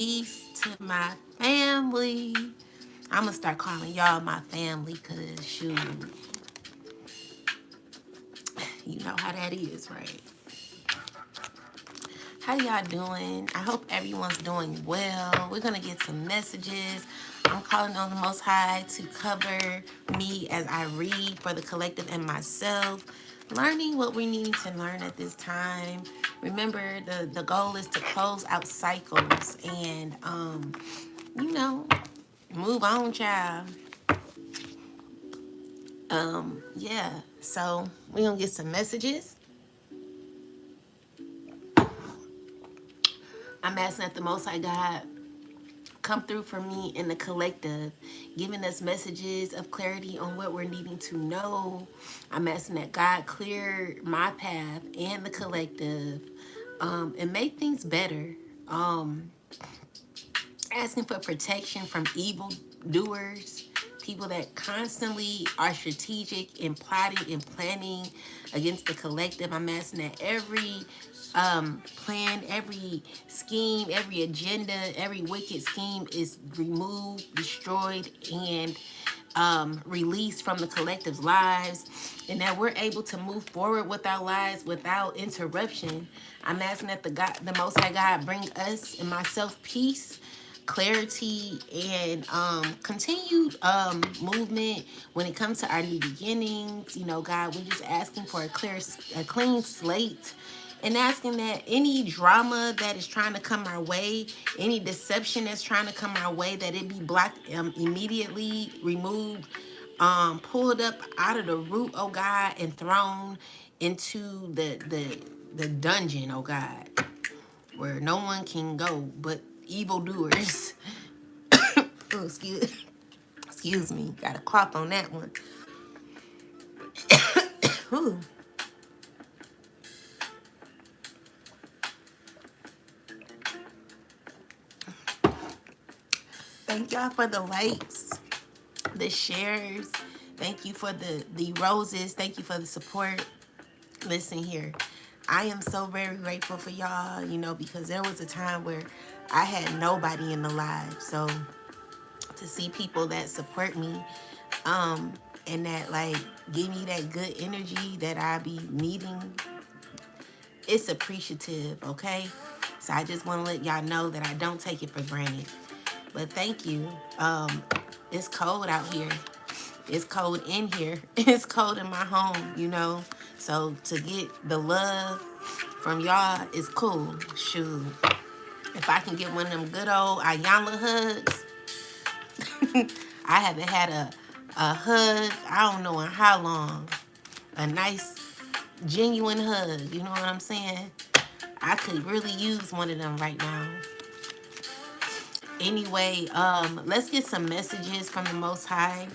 Peace to my family. I'm gonna start calling y'all my family because shoot, you know how that is, right? How y'all doing? I hope everyone's doing well. We're gonna get some messages. I'm calling on the Most High to cover me as I read for the collective and myself, learning what we need to learn at this time. Remember, the goal is to close out cycles and you know, move on, child. Yeah. So we're gonna get some messages. I'm asking that the Most High God come through for me in the collective, giving us messages of clarity on what we're needing to know. I'm asking that God clear my path and the collective, and make things better. Um, Asking for protection from evil doers, people that constantly are strategic and plotting and planning against the collective. I'm asking that every plan, every scheme, every agenda, every wicked scheme is removed, destroyed, and released from the collective's lives, and that we're able to move forward with our lives without interruption. I'm asking that the Most High God, bring us and myself peace, clarity, and continued movement when it comes to our new beginnings. You know, God, we're just asking for a clean slate, and asking that any drama that is trying to come our way, any deception that's trying to come our way, that it be blocked, immediately, removed, pulled up out of the root, oh God, and thrown into the dungeon, oh God, where no one can go but evildoers. Oh, excuse me, got a cough on that one. Ooh. Thank y'all for the likes, the shares. Thank you for the roses. Thank you for the support. Listen here. I am so very grateful for y'all, you know, because there was a time where I had nobody in the live. So to see people that support me, and that like give me that good energy that I be needing, it's appreciative, okay? So I just want to let y'all know that I don't take it for granted. But thank you. It's cold out here. It's cold in here. It's cold in my home, you know. So to get the love from y'all is cool. Shoot. If I can get one of them good old Ayala hugs, I haven't had a hug, I don't know in how long. A nice, genuine hug, you know what I'm saying? I could really use one of them right now. Anyway, let's get some messages from the Most High,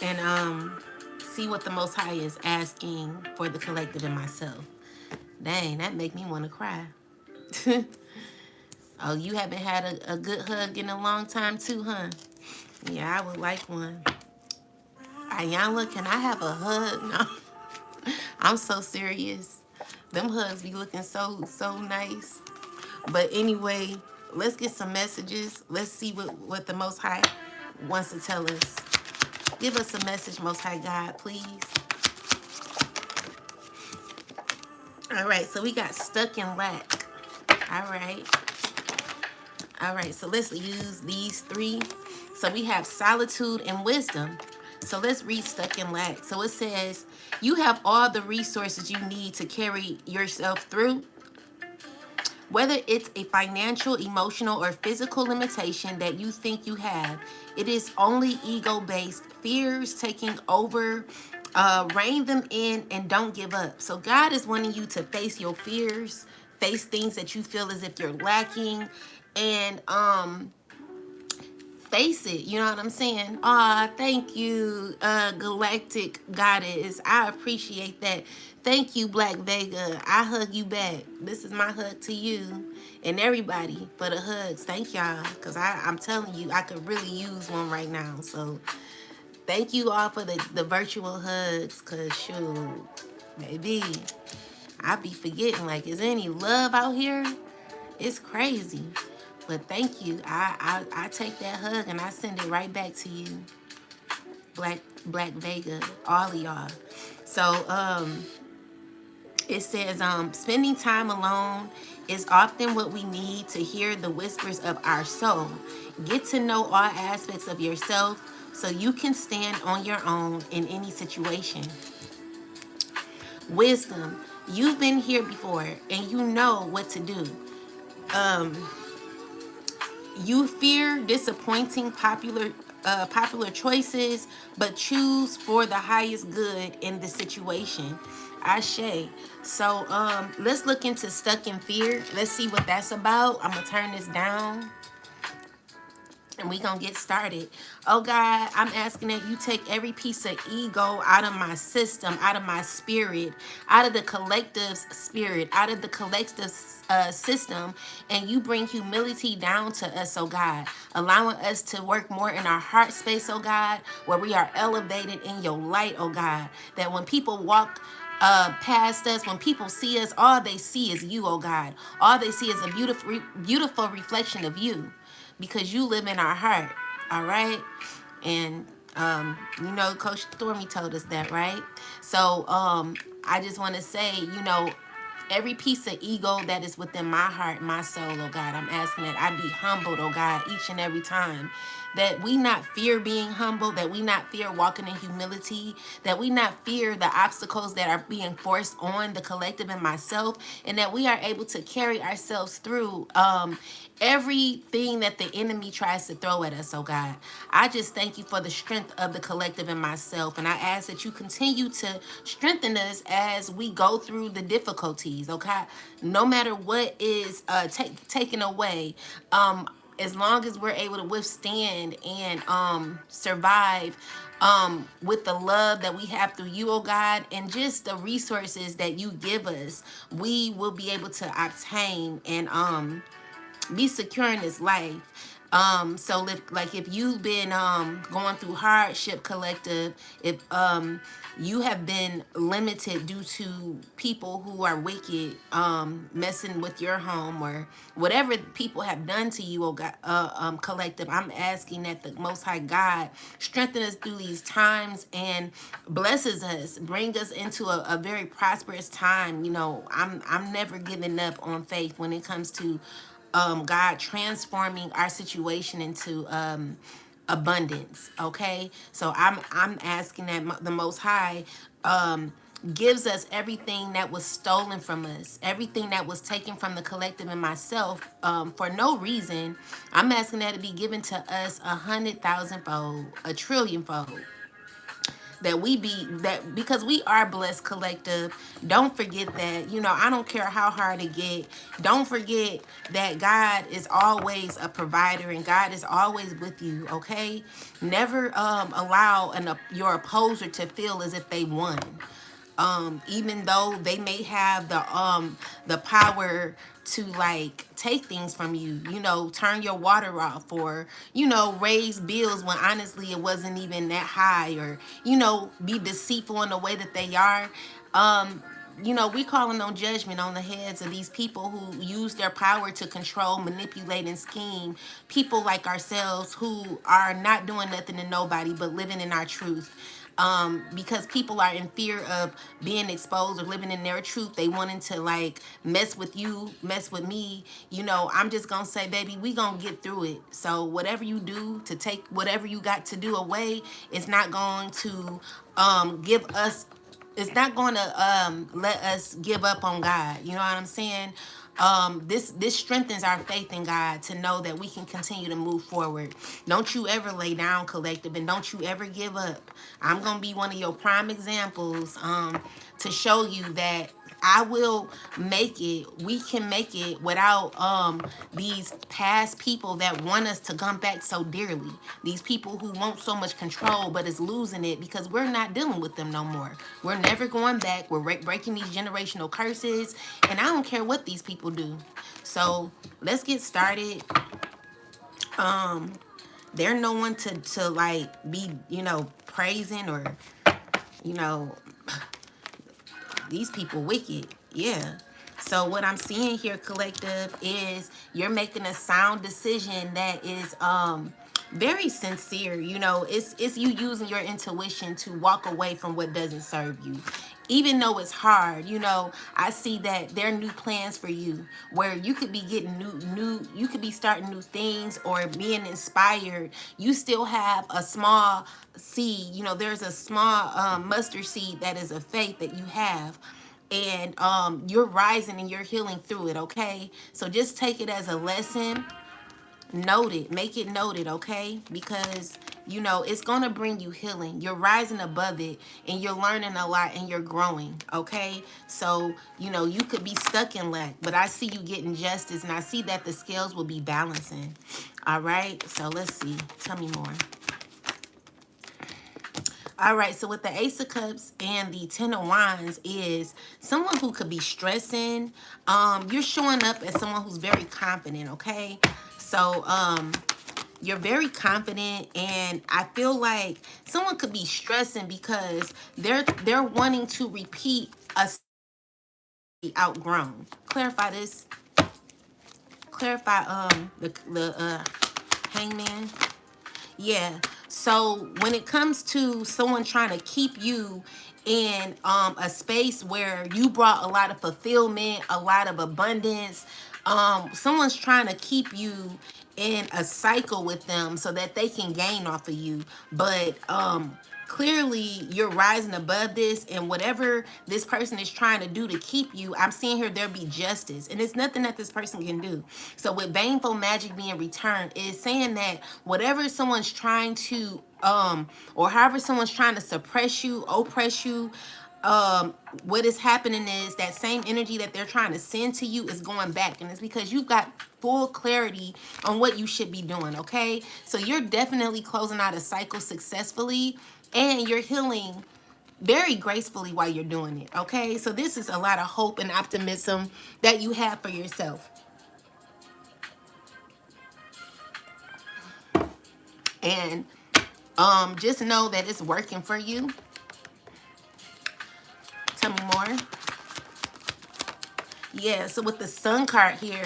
and see what the Most High is asking for the collective and myself. Dang, that make me want to cry. Oh, you haven't had a good hug in a long time too, huh? Yeah, I would like one. Ayanla, can I have a hug? No, I'm so serious. Them hugs be looking so nice. But anyway, let's get some messages. Let's see what the Most High wants to tell us. Give us a message, Most High God, please. All right, so we got stuck in lack. All right. All right, so let's use these three. So we have solitude and wisdom. So let's read stuck in lack. So it says, you have all the resources you need to carry yourself through. Whether it's a financial, emotional, or physical limitation that you think you have, it is only ego-based fears taking over. Rein them in and don't give up. So God is wanting you to face your fears, face things that you feel as if you're lacking, and face it. You know what I'm saying? Aw, thank you, Galactic Goddess. I appreciate that. Thank you, Black Vega. I hug you back. This is my hug to you and everybody for the hugs. Thank y'all, because I'm telling you, I could really use one right now. So thank you all for the virtual hugs, because shoot, baby, I be forgetting, like, is there any love out here? It's crazy. But thank you. I take that hug and I send it right back to you. Black Vega, all of y'all. So it says spending time alone is often what we need to hear the whispers of our soul. Get to know all aspects of yourself so you can stand on your own in any situation. Wisdom. You've been here before and you know what to do. Um, you fear disappointing popular choices, but choose for the highest good in the situation. Ashe. So let's look into stuck in fear. Let's see what that's about. I'm gonna turn this down and we gonna get started. Oh God, I'm asking that you take every piece of ego out of my system, out of my spirit, out of the collective's spirit, out of the collective system, and you bring humility down to us, oh God, allowing us to work more in our heart space, oh God, where we are elevated in your light, oh God, that when people walk past us, when people see us, all they see is you, oh God. All they see is a beautiful reflection of you, because you live in our heart. All right. And Coach Stormy told us that, right? So I just want to say, every piece of ego that is within my heart, my soul, oh God, I'm asking that I be humbled, oh God, each and every time. That we not fear being humble, that we not fear walking in humility, that we not fear the obstacles that are being forced on the collective and myself, and that we are able to carry ourselves through everything that the enemy tries to throw at us, oh God. I just thank you for the strength of the collective and myself, and I ask that you continue to strengthen us as we go through the difficulties, okay? No matter what is taken away, as long as we're able to withstand and survive with the love that we have through you, oh God, and just the resources that you give us, we will be able to obtain and be secure in this life. So if you've been going through hardship, collective, if you have been limited due to people who are wicked, messing with your home, or whatever people have done to you, oh God, collective, I'm asking that the Most High God strengthen us through these times and blesses us, bring us into a very prosperous time. I'm never giving up on faith when it comes to God transforming our situation into abundance. Okay, so I'm asking that the Most High gives us everything that was stolen from us, everything that was taken from the collective and myself for no reason. I'm asking that to be given to us 100,000-fold, a trillion-fold, that we be that, because we are blessed collective. Don't forget that. I don't care how hard it get, don't forget that God is always a provider and God is always with you. Okay, never allow your opposer to feel as if they won, even though they may have the power to like take things from you, turn your water off, or raise bills when honestly it wasn't even that high, or be deceitful in the way that they are. We calling on judgment on the heads of these people who use their power to control, manipulate, and scheme. People like ourselves who are not doing nothing to nobody but living in our truth. Because people are in fear of being exposed or living in their truth. They wanting to like mess with you, mess with me. I'm just gonna say, baby, we gonna get through it. So whatever you do to take whatever you got to do away, it's not going to give us, it's not going to let us give up on God. You know what I'm saying? This strengthens our faith in God to know that we can continue to move forward. Don't you ever lay down, collective, and don't you ever give up. I'm gonna be one of your prime examples to show you that I will make it. We can make it without these past people that want us to come back so dearly. These people who want so much control but is losing it because we're not dealing with them no more. We're never going back. We're breaking these generational curses, and I don't care what these people do. So let's get started. They're no one to like be praising, or you know these people wicked. Yeah. So what I'm seeing here, collective, is you're making a sound decision that is very sincere. You know, it's you using your intuition to walk away from what doesn't serve you. Even though it's hard, you know, I see that there are new plans for you where you could be getting you could be starting new things or being inspired. You still have a small seed, you know, there's a small mustard seed that is a faith that you have, and you're rising and you're healing through it. Okay, so just take it as a lesson. Note it, make it noted, okay? Because you know it's gonna bring you healing. You're rising above it and you're learning a lot and you're growing, okay? So you know you could be stuck in lack, but I see you getting justice, and I see that the scales will be balancing. All right, so let's see, tell me more. All right, so with the Ace of Cups and the Ten of Wands is someone who could be stressing. You're showing up as someone who's very confident, okay? So you're very confident, and I feel like someone could be stressing because they're wanting to repeat a outgrown. Clarify this. Clarify the hangman. Yeah. So when it comes to someone trying to keep you in a space where you brought a lot of fulfillment, a lot of abundance, someone's trying to keep you in a cycle with them so that they can gain off of you. But clearly you're rising above this, and whatever this person is trying to do to keep you, I'm seeing here there be justice, and it's nothing that this person can do. So with baneful magic being returned, it's saying that whatever someone's trying to or however someone's trying to suppress you, oppress you, what is happening is that same energy that they're trying to send to you is going back, and it's because you've got full clarity on what you should be doing. Okay, so you're definitely closing out a cycle successfully, and you're healing very gracefully while you're doing it. Okay, so this is a lot of hope and optimism that you have for yourself, and just know that it's working for you. Tell me more. Yeah, so with the Sun card here,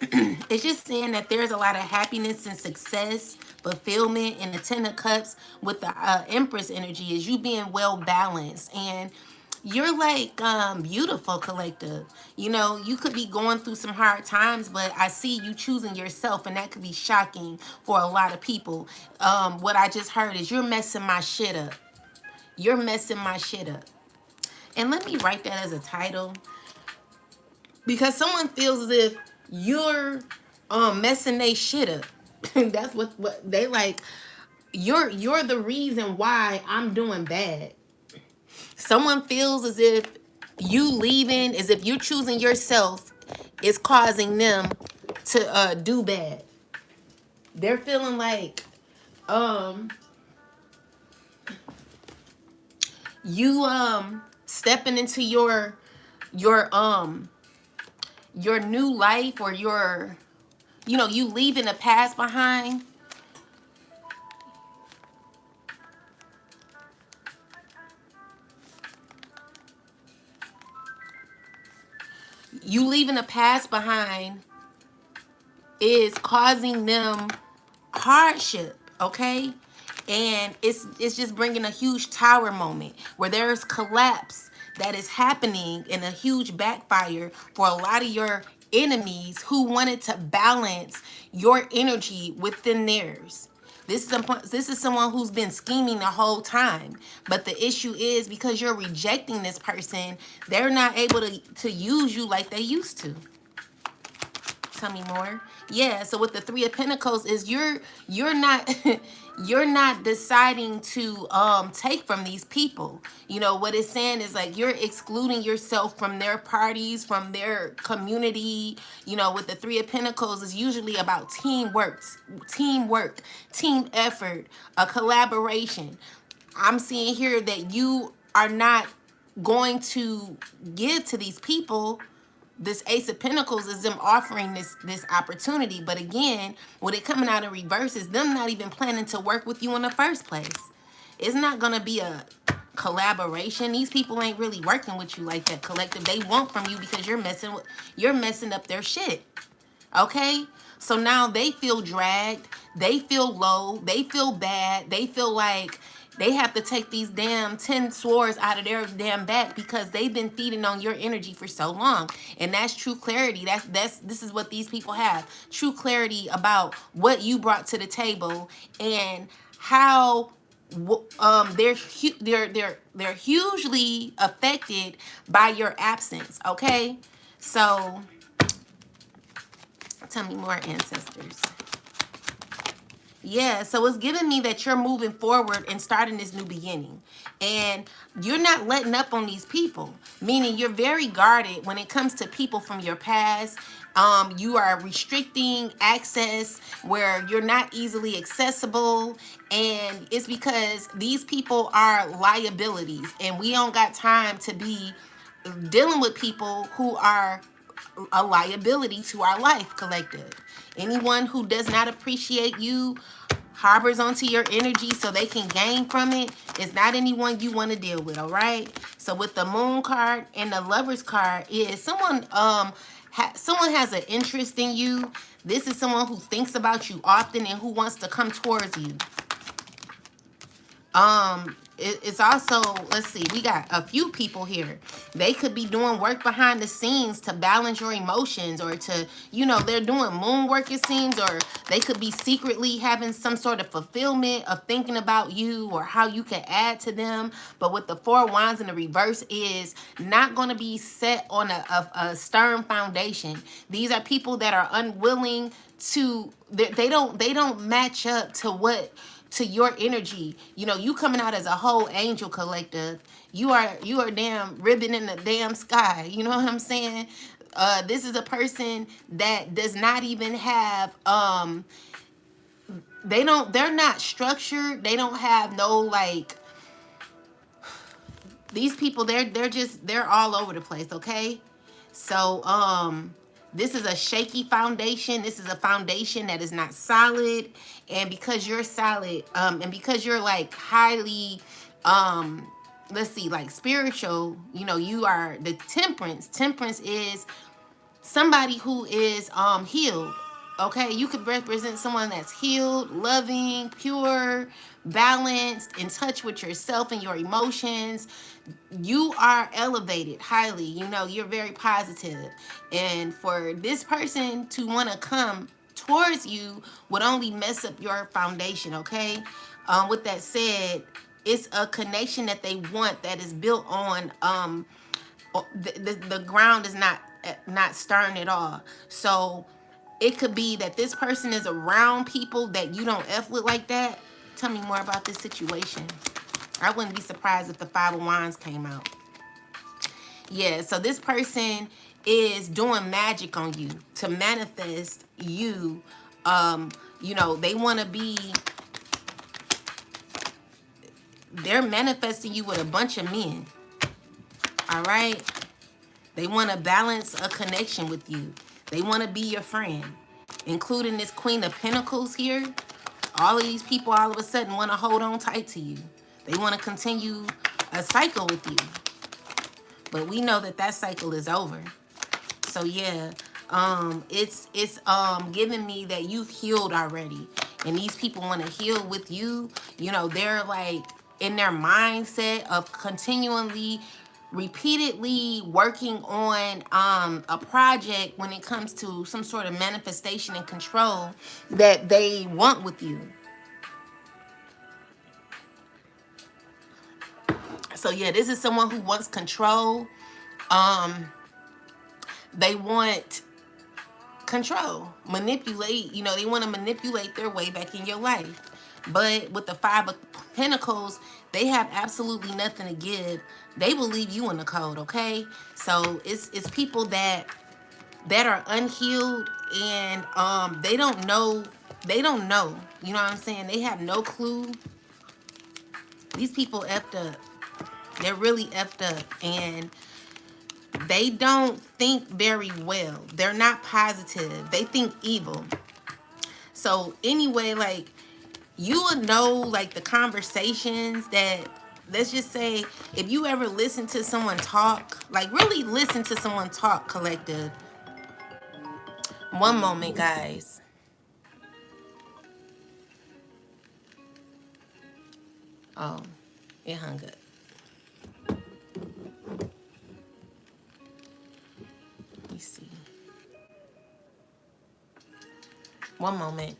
it's just saying that there's a lot of happiness and success, fulfillment, and the Ten of Cups with the Empress energy is you being well balanced, and you're like beautiful, collective. You know, you could be going through some hard times, but I see you choosing yourself, and that could be shocking for a lot of people. What I just heard is you're messing my shit up. You're messing my shit up. And let me write that as a title, because someone feels as if you're messing they shit up. That's what they like. You're the reason why I'm doing bad. Someone feels as if you leaving, as if you choosing yourself is causing them to do bad. They're feeling like you stepping into your new life, or your, you know, you leaving the past behind. You leaving the past behind is causing them hardship, okay? And it's just bringing a huge tower moment where there's collapse that is happening, and a huge backfire for a lot of your enemies who wanted to balance your energy within theirs. This is someone who's been scheming the whole time. But the issue is, because you're rejecting this person, they're not able to use you like they used to. Tell me more. Yeah, so with the Three of Pentacles is you're not you're not deciding to take from these people. You know what it's saying is like you're excluding yourself from their parties, from their community. You know, with the Three of Pentacles is usually about teamwork, team effort, a collaboration. I'm seeing here that you are not going to give to these people. This Ace of Pentacles is them offering this opportunity, but again, with it coming out in reverse, is them not even planning to work with you in the first place. It's not gonna be collaboration. These people ain't really working with you like that, collective. They want from you because you're messing up their shit. Okay? So now they feel dragged, they feel low, they feel bad, they feel like they have to take these damn 10 swords out of their damn back because they've been feeding on your energy for so long. And that's true clarity. This is what these people have. True clarity about what you brought to the table and how they're hugely affected by your absence, okay? So tell me more, ancestors. Yeah, so it's giving me that you're moving forward and starting this new beginning. And you're not letting up on these people, meaning you're very guarded when it comes to people from your past. You are restricting access where you're not easily accessible. And it's because these people are liabilities. And we don't got time to be dealing with people who are a liability to our life, collective. Anyone who does not appreciate you, harbors onto your energy so they can gain from it, is not anyone you want to deal with, all right? So with the moon card and the lovers card is someone someone has an interest in you. This is someone who thinks about you often and who wants to come towards you. It's also, let's see, we got a few people here. They could be doing work behind the scenes to balance your emotions, or to, you know, they're doing moon work, it seems, or they could be secretly having some sort of fulfillment of thinking about you or how you can add to them. But with the Four of Wands in the reverse is not going to be set on a stern foundation. These are people that are unwilling to, they don't match up to your energy. You know, you coming out as a whole angel, collective. You are damn ribbon in the damn sky. You know what I'm saying? This is a person that does not even have they're not structured. They don't have no, like, these people, they're all over the place, okay? So this is a shaky foundation. This is a foundation that is not solid. And because you're solid, and because you're like highly let's see, like spiritual, you know, you are the temperance. Temperance is somebody who is healed. Okay, you could represent someone that's healed, loving, pure, balanced, in touch with yourself and your emotions. You are elevated highly. You know, you're very positive. And for this person to want to come towards you would only mess up your foundation, okay? With that said, it's a connection that they want that is built on the ground is not stern at all. So it could be that this person is around people that you don't F with like that. Tell me more about this situation. I wouldn't be surprised if the Five of Wands came out. Yeah, so this person is doing magic on you to manifest you. You know, they want to be, they're manifesting you with a bunch of men. All right? They want to balance a connection with you. They want to be your friend, including this Queen of Pentacles here. All of these people all of a sudden want to hold on tight to you. They want to continue a cycle with you. But we know that that cycle is over. So yeah, it's giving me that you've healed already. And these people want to heal with you. You know, they're like in their mindset of continually, repeatedly working on a project when it comes to some sort of manifestation and control that they want with you. So yeah, this is someone who wants control. They want control, manipulate, you know, they want to manipulate their way back in your life. But with the Five of Pentacles, they have absolutely nothing to give. They will leave you in the cold, okay? So it's people that are unhealed, and they don't know, you know what I'm saying? They have no clue. These people effed up. They're really effed up, and they don't think very well. They're not positive. They think evil. So anyway, like, you would know, like, the conversations that let's just say, if you ever listen to someone talk, like really listen to someone talk, collective. One moment, guys. Oh, it hung up. Let me see. One moment.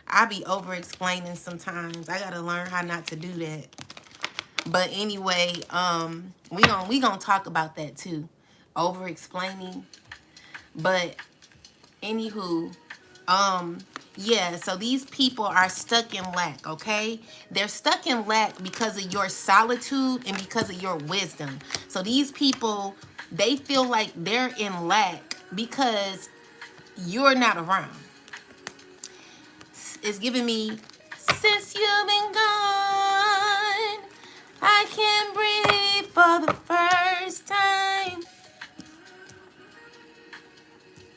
I be over explaining sometimes. I gotta learn how not to do that. But anyway, we gonna talk about that too. Over explaining. But anywho, um, yeah, so these people are stuck in lack, okay? They're stuck in lack because of your solitude and because of your wisdom. So these people, they feel like they're in lack because you're not around. It's giving me, since you've been gone, I can't breathe for the first time.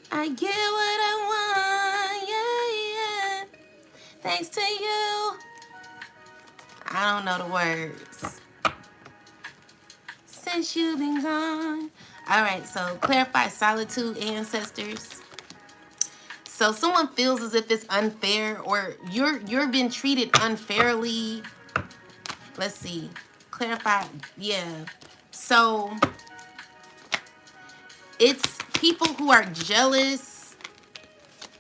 I get what I want, yeah, yeah. Thanks to you. I don't know the words. Since you've been gone. All right, so clarify solitude, ancestors. So someone feels as if it's unfair, or you're being treated unfairly. Let's see. Clarify. Yeah. So it's people who are jealous.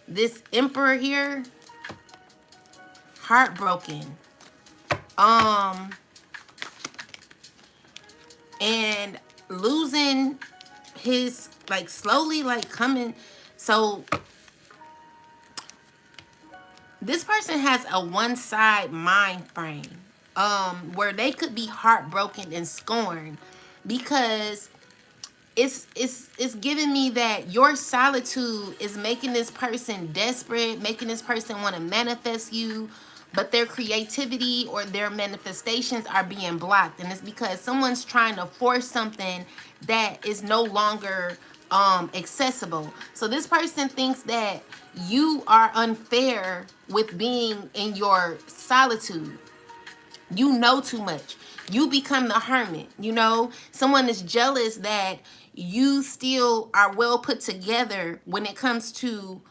This emperor here, heartbroken. And losing his, like, slowly, like, coming. So this person has a one-side mind frame, where they could be heartbroken and scorned because it's giving me that your solitude is making this person desperate, making this person want to manifest you, but their creativity or their manifestations are being blocked. And it's because someone's trying to force something that is no longer accessible. So this person thinks that you are unfair with being in your solitude. You know too much. You become the hermit. You know, someone is jealous that you still are well put together when it comes to,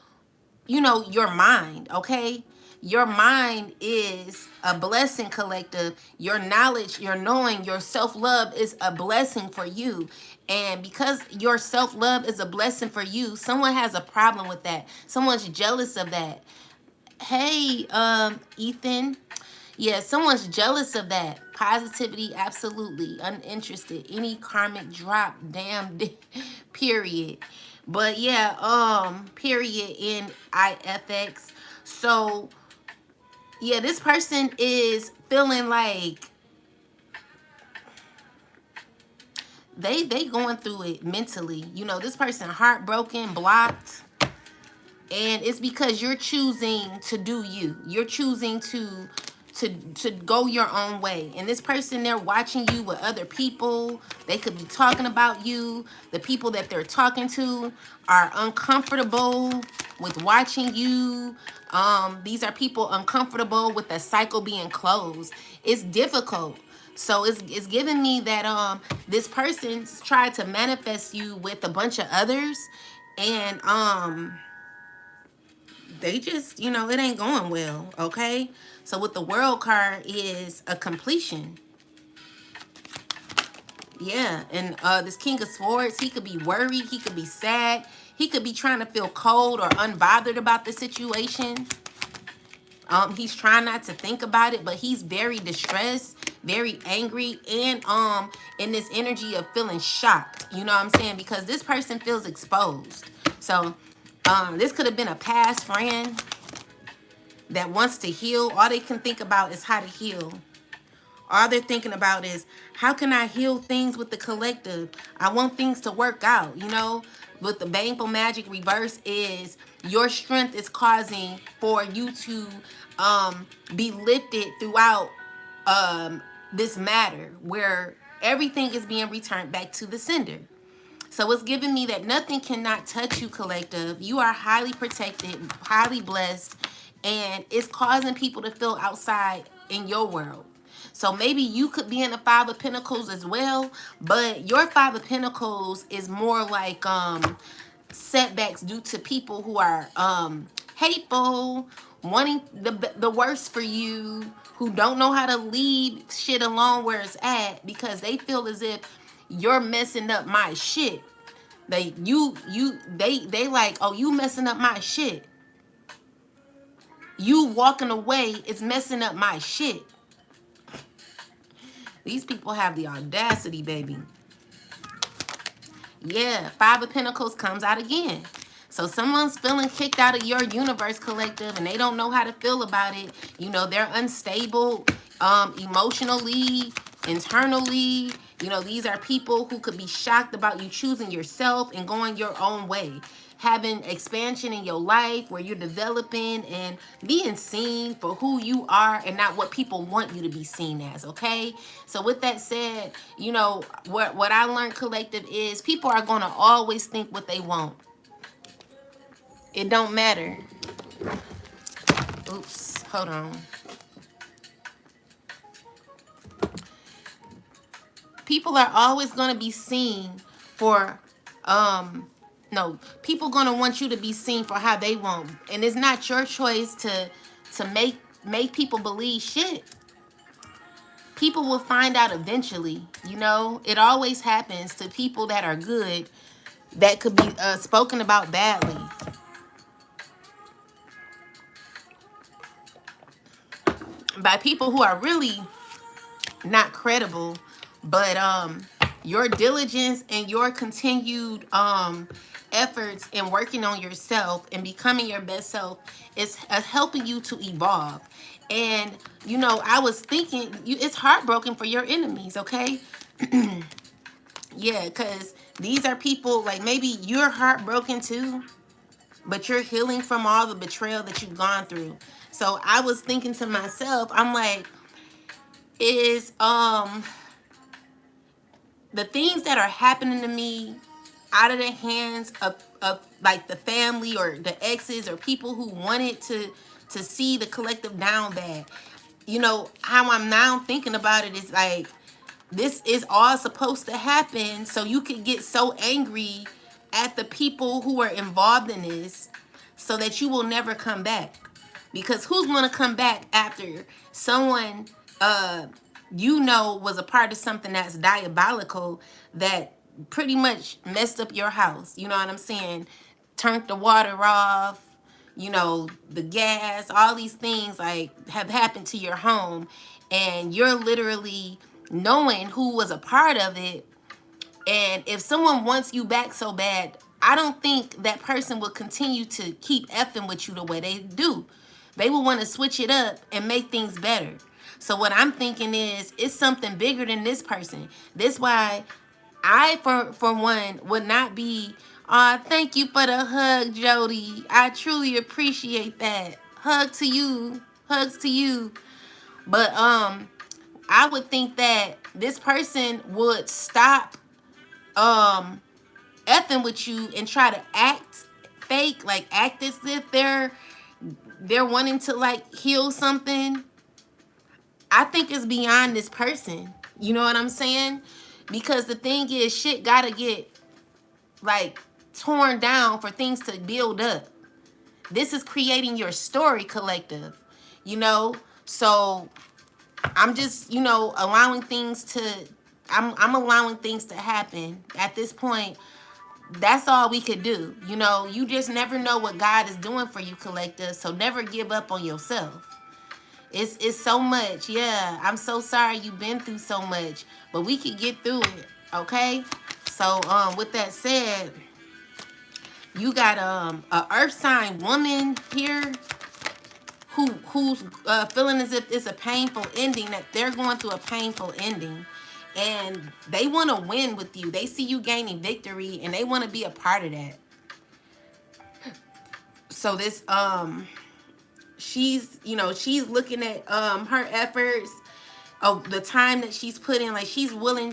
you know, your mind. Okay, your mind is a blessing, collective. Your knowledge, your knowing, your self-love is a blessing for you. And because your self-love is a blessing for you, someone has a problem with that. Someone's jealous of that. Hey, Ethan. Yeah, someone's jealous of that. Positivity, absolutely. Uninterested. Any karmic drop, damn, period. But yeah, period in IFX. So, yeah, this person is feeling like they going through it mentally. You know, this person heartbroken, blocked. And it's because you're choosing to do you. You're choosing to go your own way. And this person, they're watching you with other people. They could be talking about you. The people that they're talking to are uncomfortable with watching you. These are people uncomfortable with the cycle being closed. It's difficult. So it's giving me that this person's tried to manifest you with a bunch of others, and they just, you know, it ain't going well, okay? So with the world card is a completion. Yeah, and this King of Swords, he could be worried, he could be sad, he could be trying to feel cold or unbothered about the situation. He's trying not to think about it, but he's very distressed, very angry, and in this energy of feeling shocked. You know what I'm saying? Because this person feels exposed. So this could have been a past friend that wants to heal. All they can think about is how to heal. All they're thinking about is, how can I heal things with the collective? I want things to work out, you know? With the Baneful Magic reverse is your strength is causing for you to be lifted throughout this matter where everything is being returned back to the sender. So it's giving me that nothing cannot touch you, collective. You are highly protected, highly blessed, and it's causing people to feel outside in your world. So maybe you could be in the Five of Pentacles as well, but your Five of Pentacles is more like setbacks due to people who are hateful, wanting the worst for you, who don't know how to leave shit alone where it's at because they feel as if you're messing up my shit. They like, oh, you messing up my shit. You walking away is messing up my shit. These people have the audacity, baby. Yeah, Five of Pentacles comes out again. So someone's feeling kicked out of your universe, collective, and they don't know how to feel about it. You know, they're unstable emotionally, internally. You know, these are people who could be shocked about you choosing yourself and going your own way. Having expansion in your life where you're developing and being seen for who you are and not what people want you to be seen as, okay? So with that said, you know, what I learned, collective, is people are going to always think what they want. It don't matter. Oops, hold on. People are always going to be seen for no, people gonna want you to be seen for how they want, and it's not your choice to make people believe shit. People will find out eventually. You know, it always happens to people that are good that could be spoken about badly by people who are really not credible. But your diligence and your continued efforts in working on yourself and becoming your best self is helping you to evolve. And you know, I was thinking, it's heartbroken for your enemies, okay? Yeah, because these are people, like, maybe you're heartbroken too, but you're healing from all the betrayal that you've gone through. So I was thinking to myself, I'm like, is the things that are happening to me out of the hands of like the family or the exes or people who wanted to see the collective down bad. You know, how I'm now thinking about it is like, this is all supposed to happen so you could get so angry at the people who are involved in this so that you will never come back. Because who's going to come back after someone you know was a part of something that's diabolical, that pretty much messed up your house? You know what I'm saying? Turned the water off, you know, the gas, all these things like have happened to your home, and you're literally knowing who was a part of it. And if someone wants you back so bad, I don't think that person will continue to keep effing with you the way they do. They will want to switch it up and make things better. So what I'm thinking is, it's something bigger than this person. That's why I, for one, would not be, thank you for the hug, Jody. I truly appreciate that. Hug to you. Hugs to you. But I would think that this person would stop effing with you and try to act fake, like act as if they're wanting to like heal something. I think it's beyond this person. You know what I'm saying? Because the thing is, shit gotta get like torn down for things to build up. This is creating your story, collective. You know, so I'm just, allowing things to, I'm allowing things to happen at this point. That's all we could do. You just never know what God is doing for you, collective. So never give up on yourself. It's so much. Yeah, I'm so sorry you've been through so much, but we could get through it. Okay. So with that said, you got a earth sign woman here who's feeling as if it's a painful ending, that they're going through a painful ending, and they want to win with you. They see you gaining victory and they want to be a part of that. So this she's looking at her efforts, the time that she's put in, like she's wanting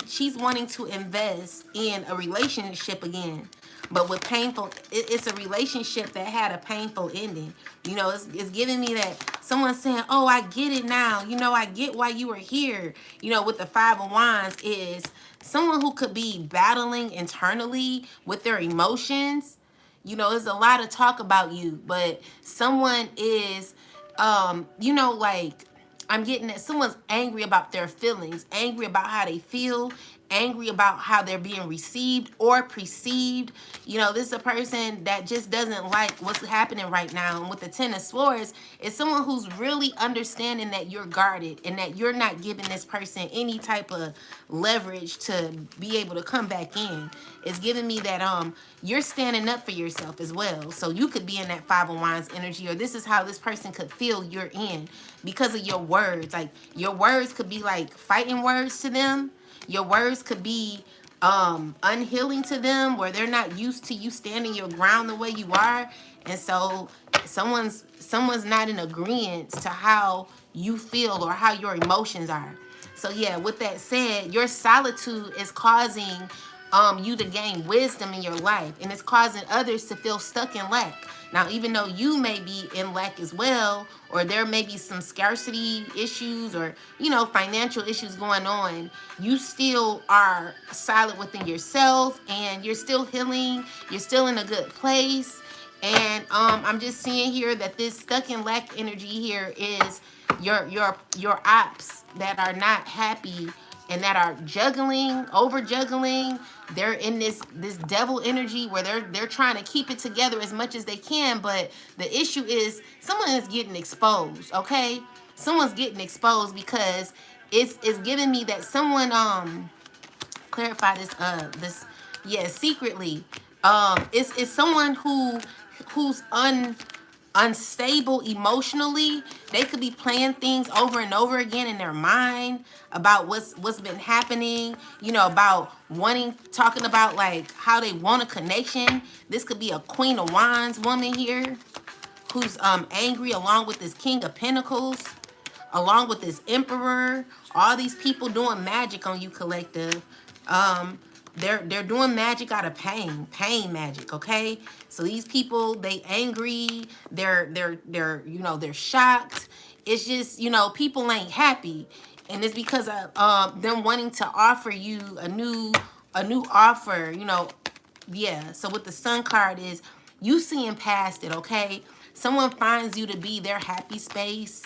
to invest in a relationship again. But with painful, it's a relationship that had a painful ending. It's giving me that someone's saying, oh, I get it now. I get why you were here. With the Five of Wands is someone who could be battling internally with their emotions. There's a lot of talk about you, but someone is, like, I'm getting that someone's angry about their feelings, angry about how they feel, angry about how they're being received or perceived. This is a person that just doesn't like what's happening right now. And with the Ten of Swords, it's someone who's really understanding that you're guarded and that you're not giving this person any type of leverage to be able to come back in. It's giving me that you're standing up for yourself as well. So you could be in that Five of Wands energy, or this is how this person could feel you're in because of your words. Like, your words could be like fighting words to them. Your words could be unhealing to them, where they're not used to you standing your ground the way you are. And so someone's not in agreement to how you feel or how your emotions are. So yeah, with that said, your solitude is causing you to gain wisdom in your life, and it's causing others to feel stuck in lack. Now, even though you may be in lack as well, or there may be some scarcity issues or, financial issues going on, you still are silent within yourself and you're still healing. You're still in a good place. And I'm just seeing here that this stuck in lack energy here is your ops that are not happy and that are juggling, over juggling. They're in this devil energy where they're trying to keep it together as much as they can, but the issue is someone is getting exposed. Okay, someone's getting exposed because it's giving me that someone clarify this yeah, secretly it's someone who's unstable emotionally. They could be playing things over and over again in their mind about what's been happening, about talking about like how they want a connection. This could be a Queen of Wands woman here who's angry, along with this King of Pentacles, along with this Emperor. All these people doing magic on you, collective. They're doing magic out of pain magic. Okay, so these people, they angry, they're shocked. It's just, people ain't happy, and it's because of them wanting to offer you a new offer. Yeah. So with the Sun card is you seeing past it. Okay, someone finds you to be their happy space,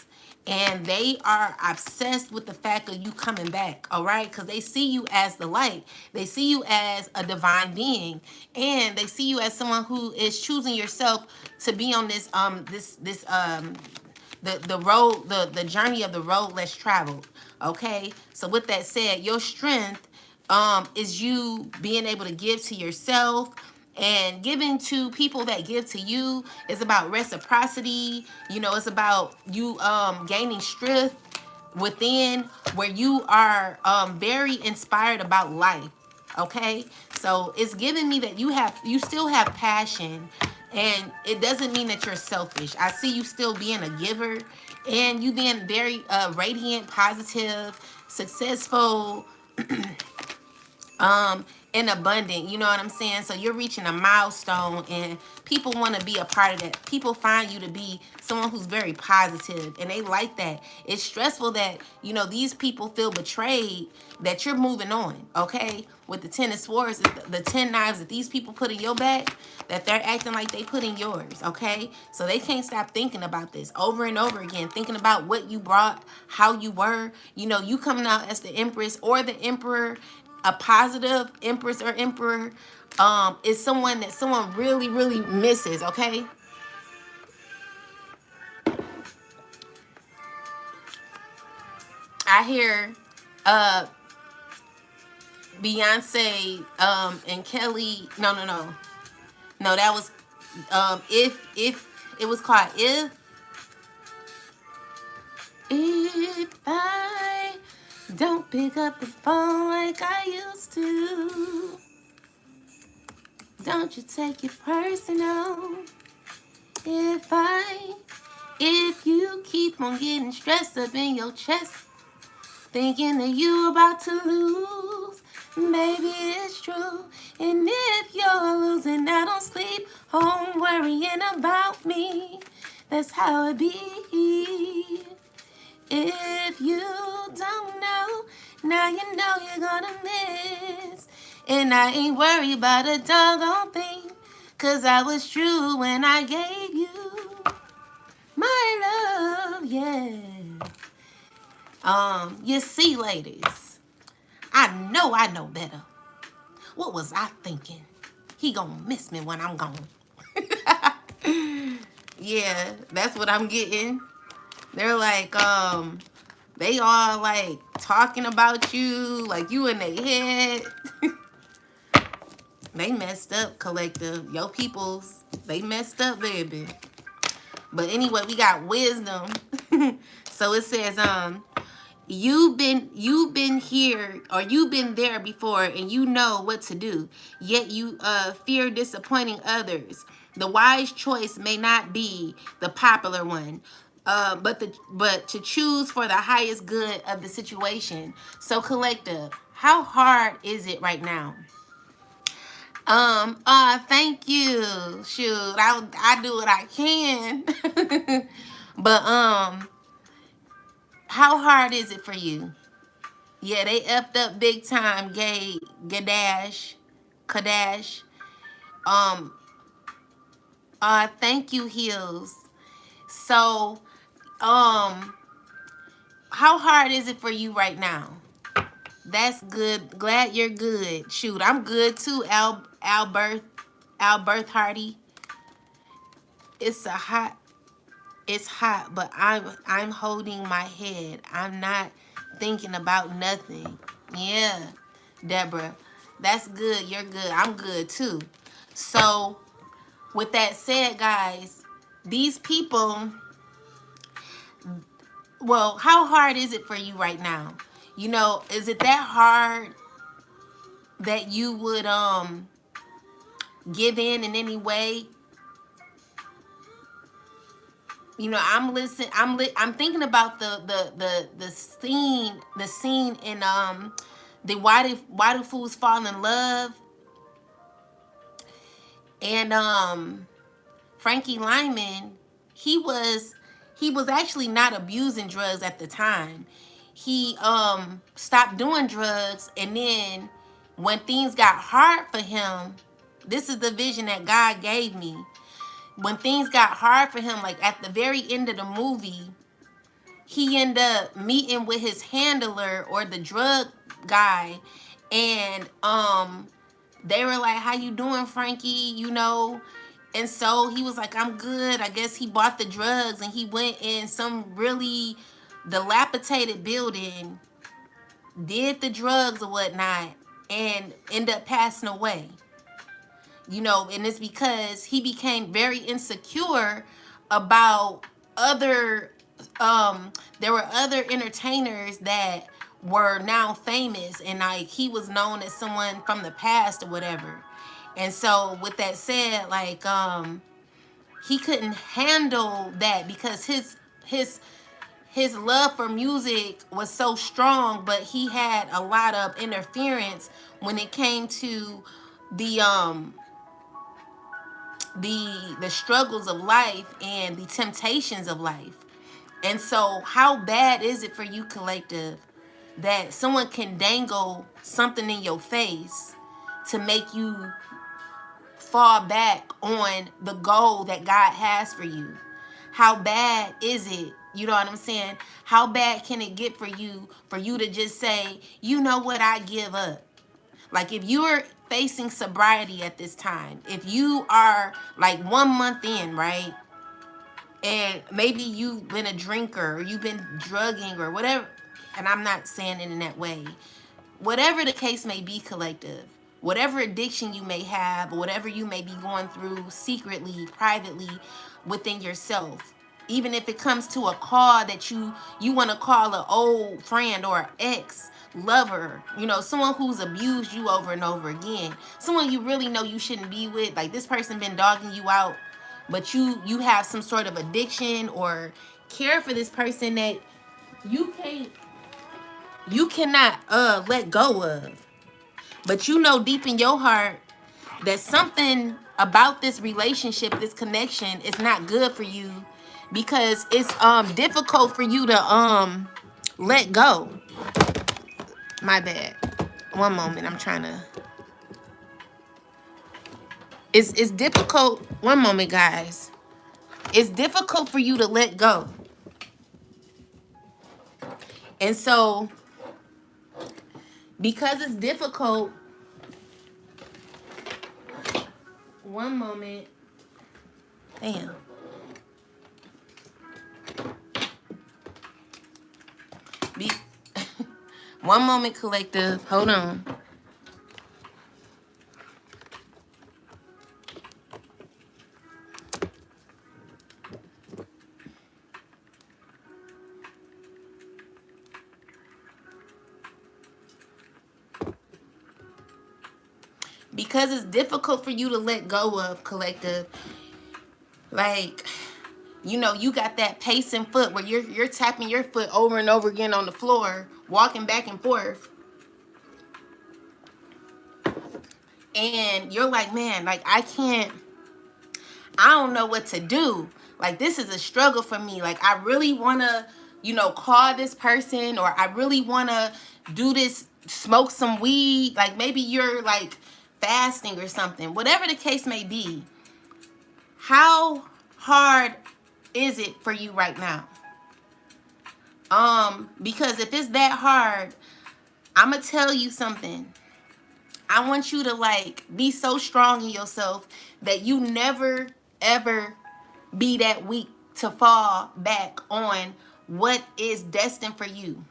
and they are obsessed with the fact of you coming back. All right, because they see you as the light. They see you as a divine being, and they see you as someone who is choosing yourself to be on this the road, the journey of the road less traveled. Okay, so with that said, your strength is you being able to give to yourself, and giving to people that give to you. Is about reciprocity. It's about you gaining strength within, where you are very inspired about life. Okay, so it's giving me that you still have passion, and it doesn't mean that you're selfish. I see you still being a giver, and you being very radiant, positive, successful, and and abundant. You know what I'm saying? So you're reaching a milestone, and people want to be a part of that. People find you to be someone who's very positive, and they like that. It's stressful that, you know, these people feel betrayed that you're moving on, okay? With the 10 of swords, the 10 knives that these people put in your back, that they're acting like they put in yours, okay? So they can't stop thinking about this over and over again, thinking about what you brought, how you were. You know, you coming out as the empress or the emperor, a positive empress or emperor, is someone that someone really, really misses, okay? I hear Beyonce and Kelly. No, that was if it was called if I don't pick up the phone like I used to, don't you take it personal. If you keep on getting stressed up in your chest, thinking that you about to lose, maybe it's true. And if you're losing out on sleep, home worrying about me, that's how it be. If you don't know, now you know you're gonna miss. And I ain't worried about a doggone thing, 'cause I was true when I gave you my love, yeah. You see, ladies, I know better. What was I thinking? He gonna miss me when I'm gone. Yeah, that's what I'm getting. They're like, they all like talking about you, like you in their head. They messed up, collective. Yo peoples, they messed up, baby. But anyway, we got wisdom. So it says, you've been here or you've been there before and you know what to do, yet you fear disappointing others. The wise choice may not be the popular one, but to choose for the highest good of the situation. So collective, how hard is it right now? Thank you. Shoot, I do what I can. But how hard is it for you? Yeah, they effed up big time, gay, Kadash. Um, thank you, Heels. So, how hard is it for you right now? That's good. Glad you're good. Shoot, I'm good too, Albert Hardy. It's a hot It's hot, but I'm holding my head. I'm not thinking about nothing. Yeah, Deborah. That's good. You're good. I'm good too. So, with that said, guys, these people, well, how hard is it for you right now? You know, is it that hard that you would give in any way? You know, I'm listening. I'm thinking about the scene in the why do fools fall in love, and Frankie Lyman, he was actually not abusing drugs at the time. He stopped doing drugs, and then when things got hard for him, this is the vision that God gave me. When things got hard for him, like at the very end of the movie, he ended up meeting with his handler or the drug guy, and they were like, how you doing, Frankie? You know? And so he was like, I'm good. I guess he bought the drugs and he went in some really dilapidated building, did the drugs or whatnot, and ended up passing away. You know, and it's because he became very insecure about other there were other entertainers that were now famous, and like he was known as someone from the past or whatever. And so with that said, like he couldn't handle that because his his love for music was so strong, but he had a lot of interference when it came to the the struggles of life and the temptations of life. And so how bad is it for you, collective, that someone can dangle something in your face to make you fall back on the goal that God has for you? How bad is it? You know what I'm saying? How bad can it get for you to just say, you know what, I give up? Like if you're facing sobriety at this time, if you are like 1 month in, right? And maybe you've been a drinker or you've been drugging or whatever, and I'm not saying it in that way. Whatever the case may be, collective, whatever addiction you may have, or whatever you may be going through secretly, privately within yourself, even if it comes to a call that you want to call an old friend or an ex lover, you know, someone who's abused you over and over again, someone you really know you shouldn't be with, like this person been dogging you out, but you have some sort of addiction or care for this person that you can't you cannot let go of. But you know deep in your heart that something about this relationship, this connection is not good for you, because it's difficult for you to let go. My bad. One moment, I'm trying to it's difficult. One moment, guys. It's difficult for you to let go. And so because it's difficult, one moment. Damn. Be one moment, collective. Hold on. Because it's difficult for you to let go of, collective. Like, you know, you got that pacing foot where you're tapping your foot over and over again on the floor, walking back and forth. And you're like, man, like I don't know what to do. Like this is a struggle for me. Like I really want to, you know, call this person, or I really want to do this, smoke some weed. Like maybe you're like fasting or something. Whatever the case may be. How hard is it for you right now? Because if it's that hard, I'm gonna tell you something. I want you to like be so strong in yourself that you never ever be that weak to fall back on what is destined for you.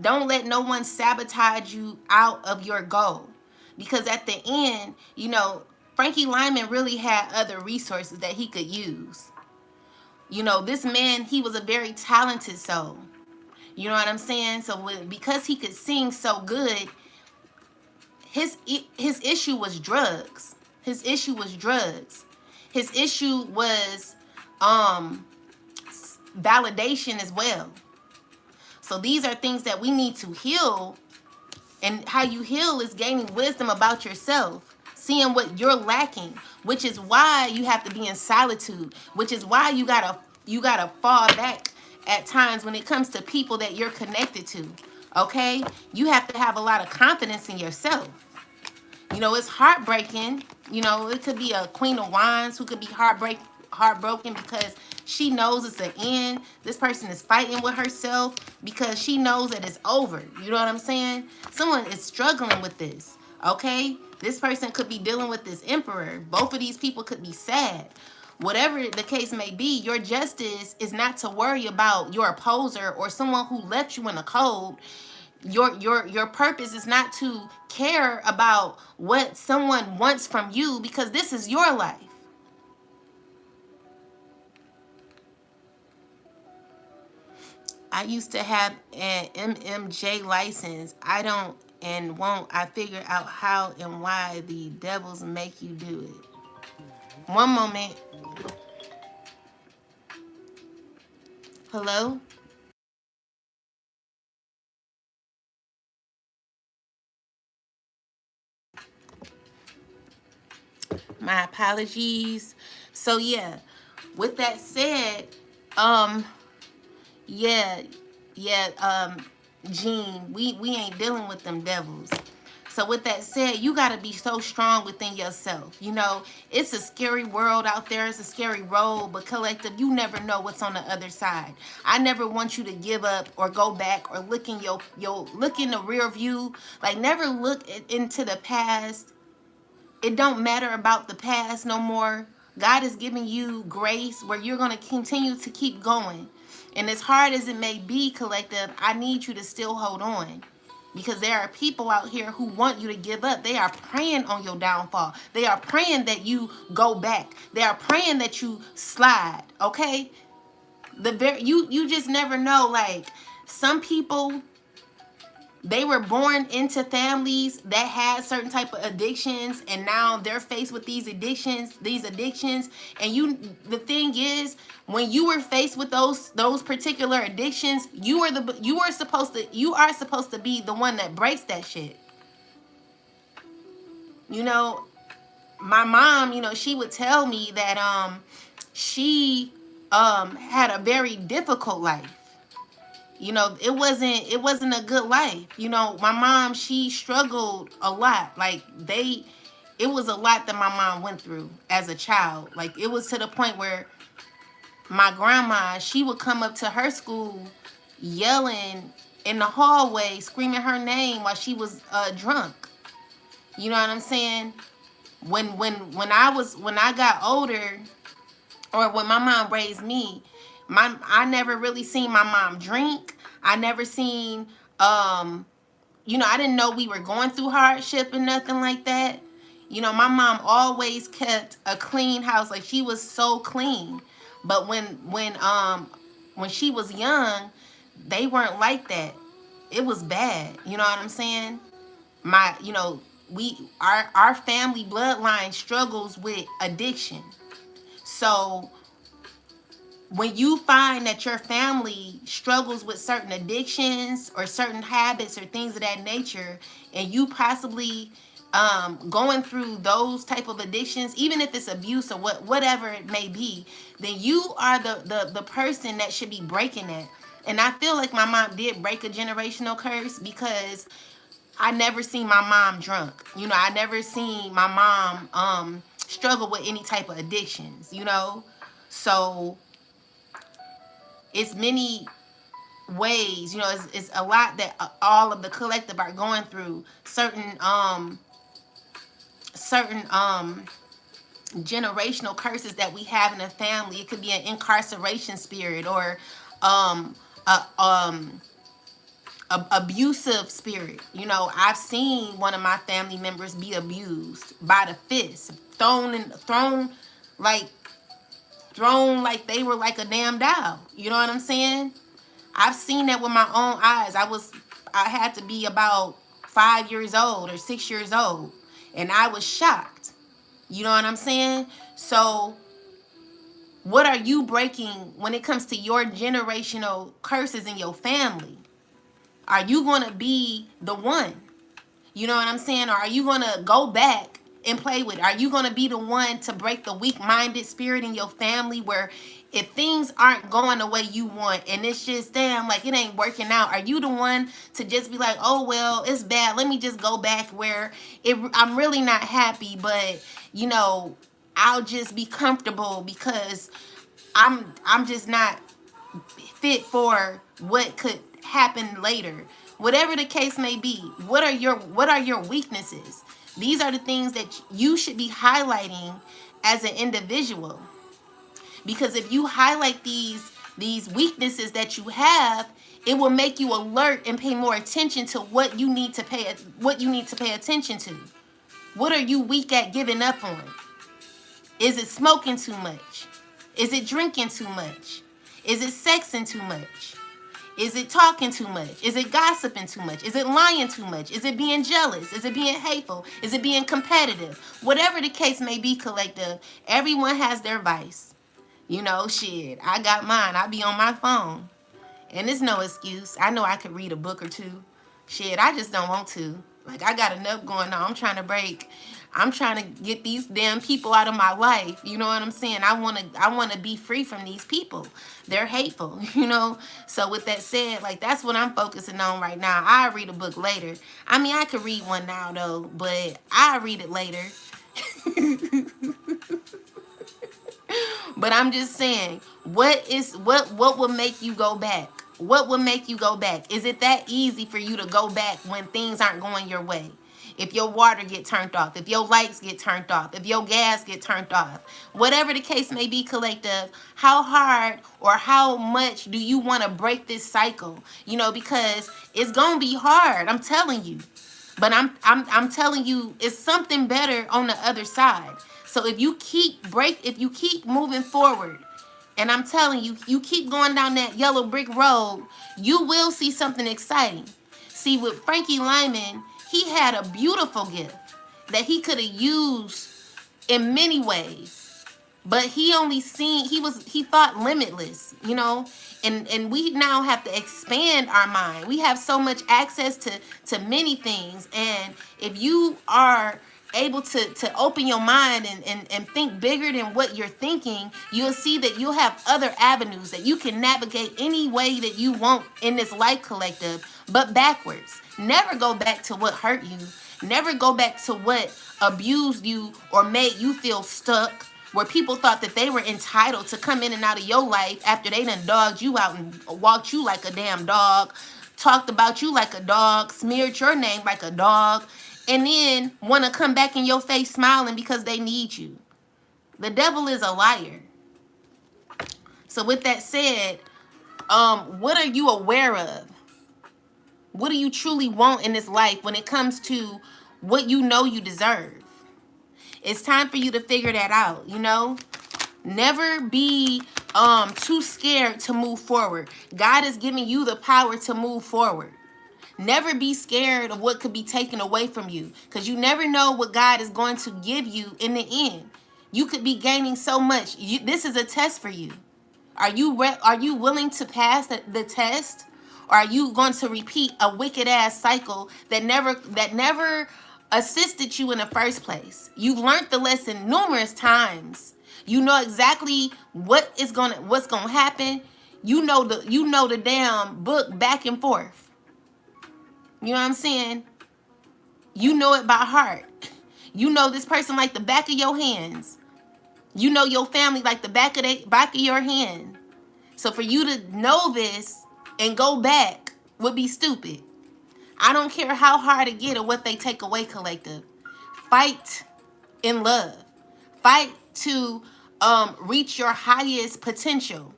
Don't let no one sabotage you out of your goal. Because at the end, you know, Frankie Lyman really had other resources that he could use. You know, this man, he was a very talented soul. You know what I'm saying? So because he could sing so good, his issue was drugs. His issue was drugs. His issue was validation as well. So these are things that we need to heal. And how you heal is gaining wisdom about yourself, seeing what you're lacking, which is why you have to be in solitude, which is why you gotta fall back at times when it comes to people that you're connected to. Okay? You have to have a lot of confidence in yourself. You know, it's heartbreaking. You know, it could be a Queen of Wands who could be heartbroken because she knows it's an end. This person is fighting with herself because she knows that it's over. You know what I'm saying? Someone is struggling with this, okay? This person could be dealing with this Emperor. Both of these people could be sad. Whatever the case may be, your justice is not to worry about your opposer or someone who left you in the cold. Your purpose is not to care about what someone wants from you, because this is your life. I used to have an MMJ license. I don't and won't. I figure out how and why the devils make you do it. One moment. Hello? My apologies. So yeah, with that said, um, yeah, yeah, Gene, we ain't dealing with them devils. So with that said, you gotta be so strong within yourself. You know, it's a scary world out there. It's a scary road, but collective, you never know what's on the other side. I never want you to give up or go back or look in your look in the rear view. Like never look into the past. It don't matter about the past no more. God is giving you grace where you're going to continue to keep going. And as hard as it may be, collective, I need you to still hold on. Because there are people out here who want you to give up. They are praying on your downfall. They are praying that you go back. They are praying that you slide. Okay? You just never know. Like some people, they were born into families that had certain type of addictions, and now they're faced with these addictions. And the thing is, when you were faced with those particular addictions, you are supposed to be the one that breaks that shit. You know, my mom, she would tell me that she had a very difficult life. It wasn't a good life. My mom, she struggled a lot. Like it was a lot that my mom went through as a child. Like it was to the point where my grandma, she would come up to her school yelling in the hallway, screaming her name while she was drunk. You know what I'm saying? When I got older, or when my mom raised me, I never really seen my mom drink. I never seen I didn't know we were going through hardship and nothing like that. My mom always kept a clean house. Like she was so clean. But when she was young, they weren't like that. It was bad. You know what I'm saying? My we our family bloodline struggles with addiction. So when you find that your family struggles with certain addictions or certain habits or things of that nature, and you possibly going through those type of addictions, even if it's abuse or whatever it may be, then you are the person that should be breaking that. And I feel like my mom did break a generational curse, because I never seen my mom drunk. I never seen my mom struggle with any type of addictions. So it's many ways. It's a lot that all of the collective are going through. Certain generational curses that we have in the family. It could be an incarceration spirit, or a abusive spirit. I've seen one of my family members be abused by the fist, like thrown like they were like a damn doll. You know what I'm saying? I've seen that with my own eyes. I had to be about 5 years old or 6 years old, and I was shocked. You know what I'm saying? So what are you breaking when it comes to your generational curses in your family? Are you going to be the one? You know what I'm saying? Or are you going to go back and play with it? Are you going to be the one to break the weak-minded spirit in your family, where if things aren't going the way you want and it's just, damn, like it ain't working out, are you the one to just be like, oh, well, it's bad, let me just go back where I'm really not happy, but, I'll just be comfortable because I'm just not fit for what could happen later. Whatever the case may be, what are your weaknesses? These are the things that you should be highlighting as an individual. Because if you highlight these weaknesses that you have, it will make you alert and pay more attention to what you need to pay attention to. What are you weak at giving up on? Is it smoking too much? Is it drinking too much? Is it sexing too much? Is it talking too much? Is it gossiping too much? Is it lying too much? Is it being jealous? Is it being hateful? Is it being competitive? Whatever the case may be, collective, everyone has their vice. You know, shit, I got mine. I be on my phone. And it's no excuse. I know I could read a book or two. Shit, I just don't want to. Like, I got enough going on. I'm trying to get these damn people out of my life. You know what I'm saying? I wanna be free from these people. They're hateful, you know? So with that said, like, that's what I'm focusing on right now. I'll read a book later. I mean, I could read one now though, but I'll read it later. But I'm just saying, what will make you go back? What will make you go back? Is it that easy for you to go back when things aren't going your way? If your water get turned off, if your lights get turned off, if your gas get turned off, whatever the case may be, collective, how hard or how much do you want to break this cycle? You know, because it's gonna be hard. I'm telling you. But I'm telling you, it's something better on the other side. So if you keep moving forward, and I'm telling you, you keep going down that yellow brick road, you will see something exciting. See, with Frankie Lyman, he had a beautiful gift that he could have used in many ways, but he thought limitless, you know. And we now have to expand our mind. We have so much access to many things, and if you are able to open your mind and think bigger than what you're thinking, you'll see that you'll have other avenues that you can navigate any way that you want in this life, collective, but backwards. Never go back to what hurt you. Never go back to what abused you or made you feel stuck, where people thought that they were entitled to come in and out of your life after they done dogged you out and walked you like a damn dog, talked about you like a dog, smeared your name like a dog, and then want to come back in your face smiling because they need you. The devil is a liar. So with that said, what are you aware of? What do you truly want in this life when it comes to what you know you deserve? It's time for you to figure that out, you know? Never be too scared to move forward. God is giving you the power to move forward. Never be scared of what could be taken away from you, because you never know what God is going to give you in the end. You could be gaining so much. This is a test for you. Are you willing to pass the test? Or are you going to repeat a wicked ass cycle that never assisted you in the first place? You've learned the lesson numerous times. You know exactly what's gonna happen. You know the damn book back and forth. You know what I'm saying? You know it by heart. You know this person like the back of your hands. You know your family like the back of your hand. So for you to know this and go back would be stupid. I don't care how hard it get or what they take away, collective. Fight in love. Fight to reach your highest potential.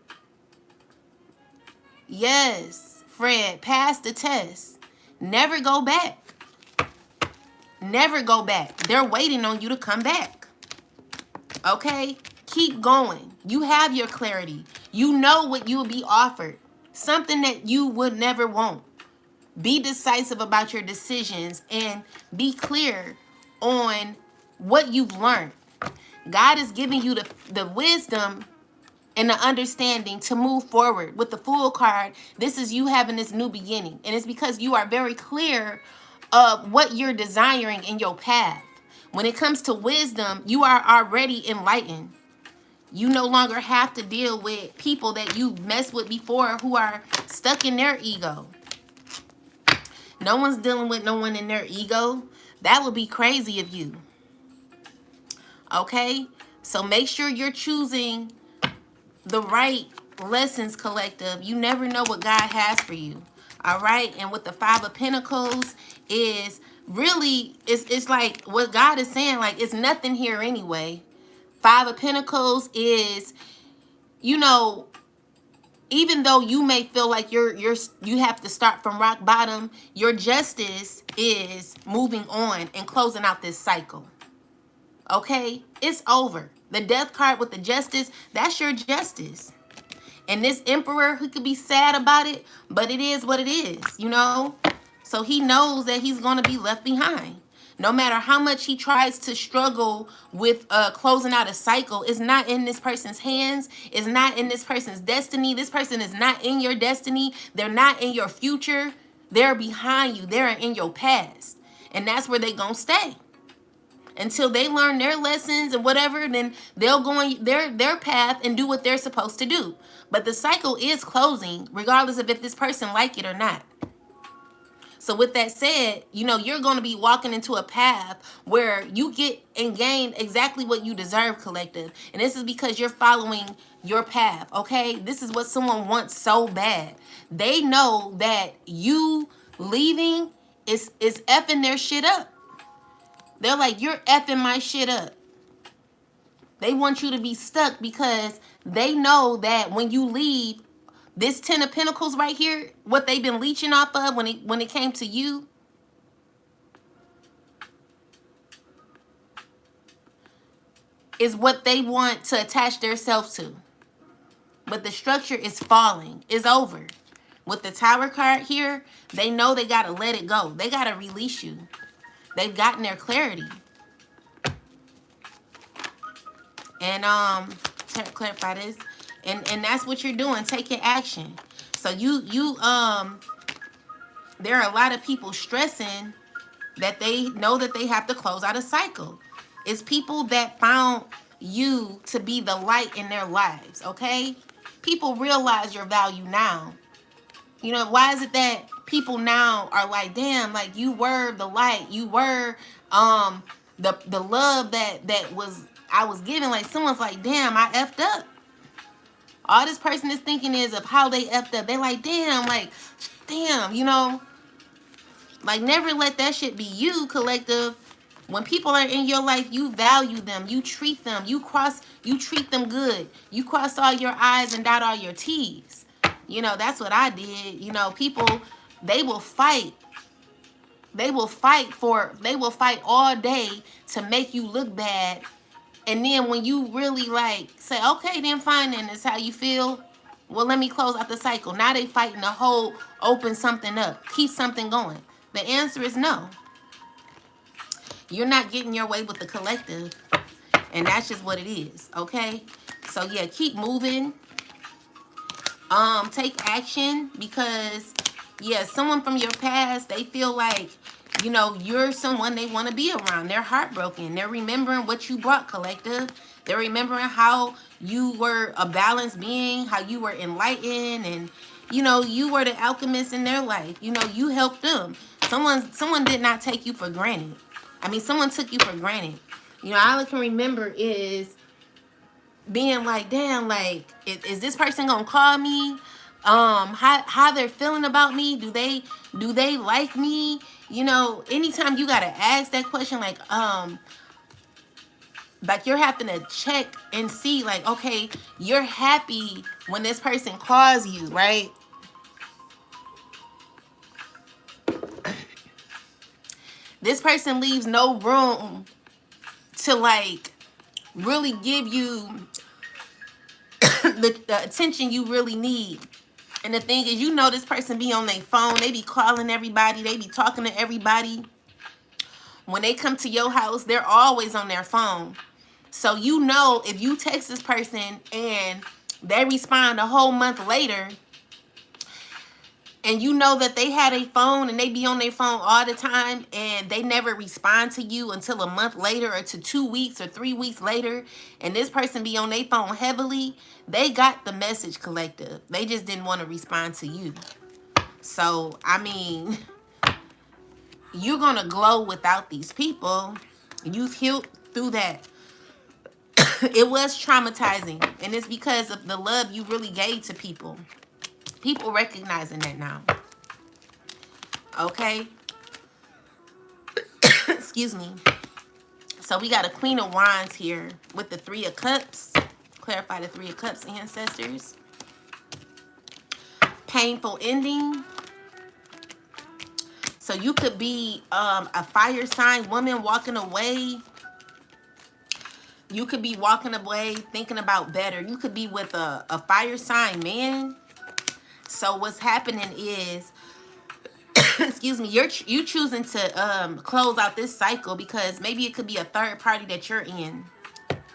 Yes, Fred, pass the test. Never go back. Never go back. They're waiting on you to come back. Okay? Keep going. You have your clarity. You know what you will be offered. Something that you would never want. Be decisive about your decisions and be clear on what you've learned. God is giving you the wisdom and the understanding to move forward. With the Fool card, this is you having this new beginning. And it's because you are very clear of what you're desiring in your path. When it comes to wisdom, you are already enlightened. You no longer have to deal with people that you messed with before who are stuck in their ego. No one's dealing with no one in their ego. That would be crazy of you. Okay? So make sure you're choosing the right lessons, collective. You never know what God has for you. All right? And with the Five of Pentacles is really, it's like what God is saying, like it's nothing here anyway. Five of Pentacles is, you know, even though you may feel like you have to start from rock bottom, your justice is moving on and closing out this cycle. Okay? It's over. The Death card with the Justice, that's your justice. And this Emperor, who could be sad about it, but it is what it is, you know? So he knows that he's going to be left behind. No matter how much he tries to struggle with closing out a cycle, it's not in this person's hands. It's not in this person's destiny. This person is not in your destiny. They're not in your future. They're behind you. They're in your past. And that's where they gonna stay. Until they learn their lessons and whatever, then they'll go on their path and do what they're supposed to do. But the cycle is closing, regardless of if this person like it or not. So with that said, you know, you're going to be walking into a path where you get and gain exactly what you deserve, collective. And this is because you're following your path, okay? This is what someone wants so bad. They know that you leaving is effing their shit up. They're like, you're effing my shit up. They want you to be stuck because they know that when you leave, this 10 of Pentacles right here, what they've been leeching off of when it came to you, is what they want to attach themselves to. But the structure is falling. It's over. With the Tower card here, they know they got to let it go. They got to release you. They've gotten their clarity. And clarify this. And that's what you're doing, taking action. So there are a lot of people stressing that they know that they have to close out a cycle. It's people that found you to be the light in their lives, okay? People realize your value now. You know, why is it that people now are like, damn, like you were the light, you were the love that I was given. Like someone's like, damn, I effed up. All this person is thinking is of how they effed up. They like, damn, you know. Like, never let that shit be you, collective. When people are in your life, you value them. You treat them. You treat them good. You cross all your I's and dot all your T's. You know, that's what I did. You know, people, they will fight. They will fight all day to make you look bad. And then when you really like say, okay, then fine, then it's how you feel. Well, let me close out the cycle. Now they fighting to open something up, keep something going. The answer is no. You're not getting your way with the collective. And that's just what it is, okay? So yeah, keep moving. Take action because, yeah, someone from your past, they feel like, you know, you're someone they want to be around. They're heartbroken. They're remembering what you brought, collective. They're remembering how you were a balanced being, how you were enlightened, and, you know, you were the alchemist in their life. You know, you helped them. Someone did not take you for granted. I mean, someone took you for granted. You know, all I can remember is being like, damn, like, is this person gonna call me? How they're feeling about me? Do they like me? You know, anytime you gotta ask that question, like you're having to check and see, like, okay, you're happy when this person calls you, right? This person leaves no room to, like, really give you the attention you really need. And the thing is, you know, this person be on their phone. They be calling everybody. They be talking to everybody. When they come to your house, they're always on their phone. So you know, if you text this person and they respond a whole month later, and you know that they had a phone and they be on their phone all the time and they never respond to you until a month later or to 2 weeks or 3 weeks later, and this person be on their phone heavily, they got the message, collective. They just didn't want to respond to you. So, I mean, you're going to glow without these people. You've healed through that. It was traumatizing, and it's because of the love you really gave to people. People recognizing that now. Okay? Excuse me. So we got a Queen of Wands here with the Three of Cups. Clarify the Three of Cups, ancestors. Painful ending. So you could be a fire sign woman walking away. You could be walking away thinking about better. You could be with a fire sign man. So what's happening is excuse me, you choosing to close out this cycle because maybe it could be a third party that you're in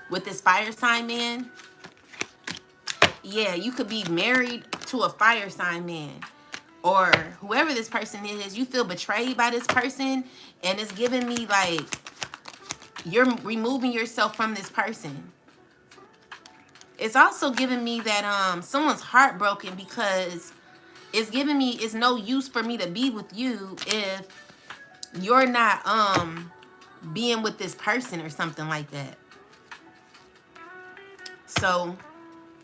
with this fire sign man. Yeah, you could be married to a fire sign man, or whoever this person is. You feel betrayed by this person, and it's giving me like you're removing yourself from this person. It's also giving me that someone's heartbroken because it's giving me it's no use for me to be with you if you're not being with this person or something like that. So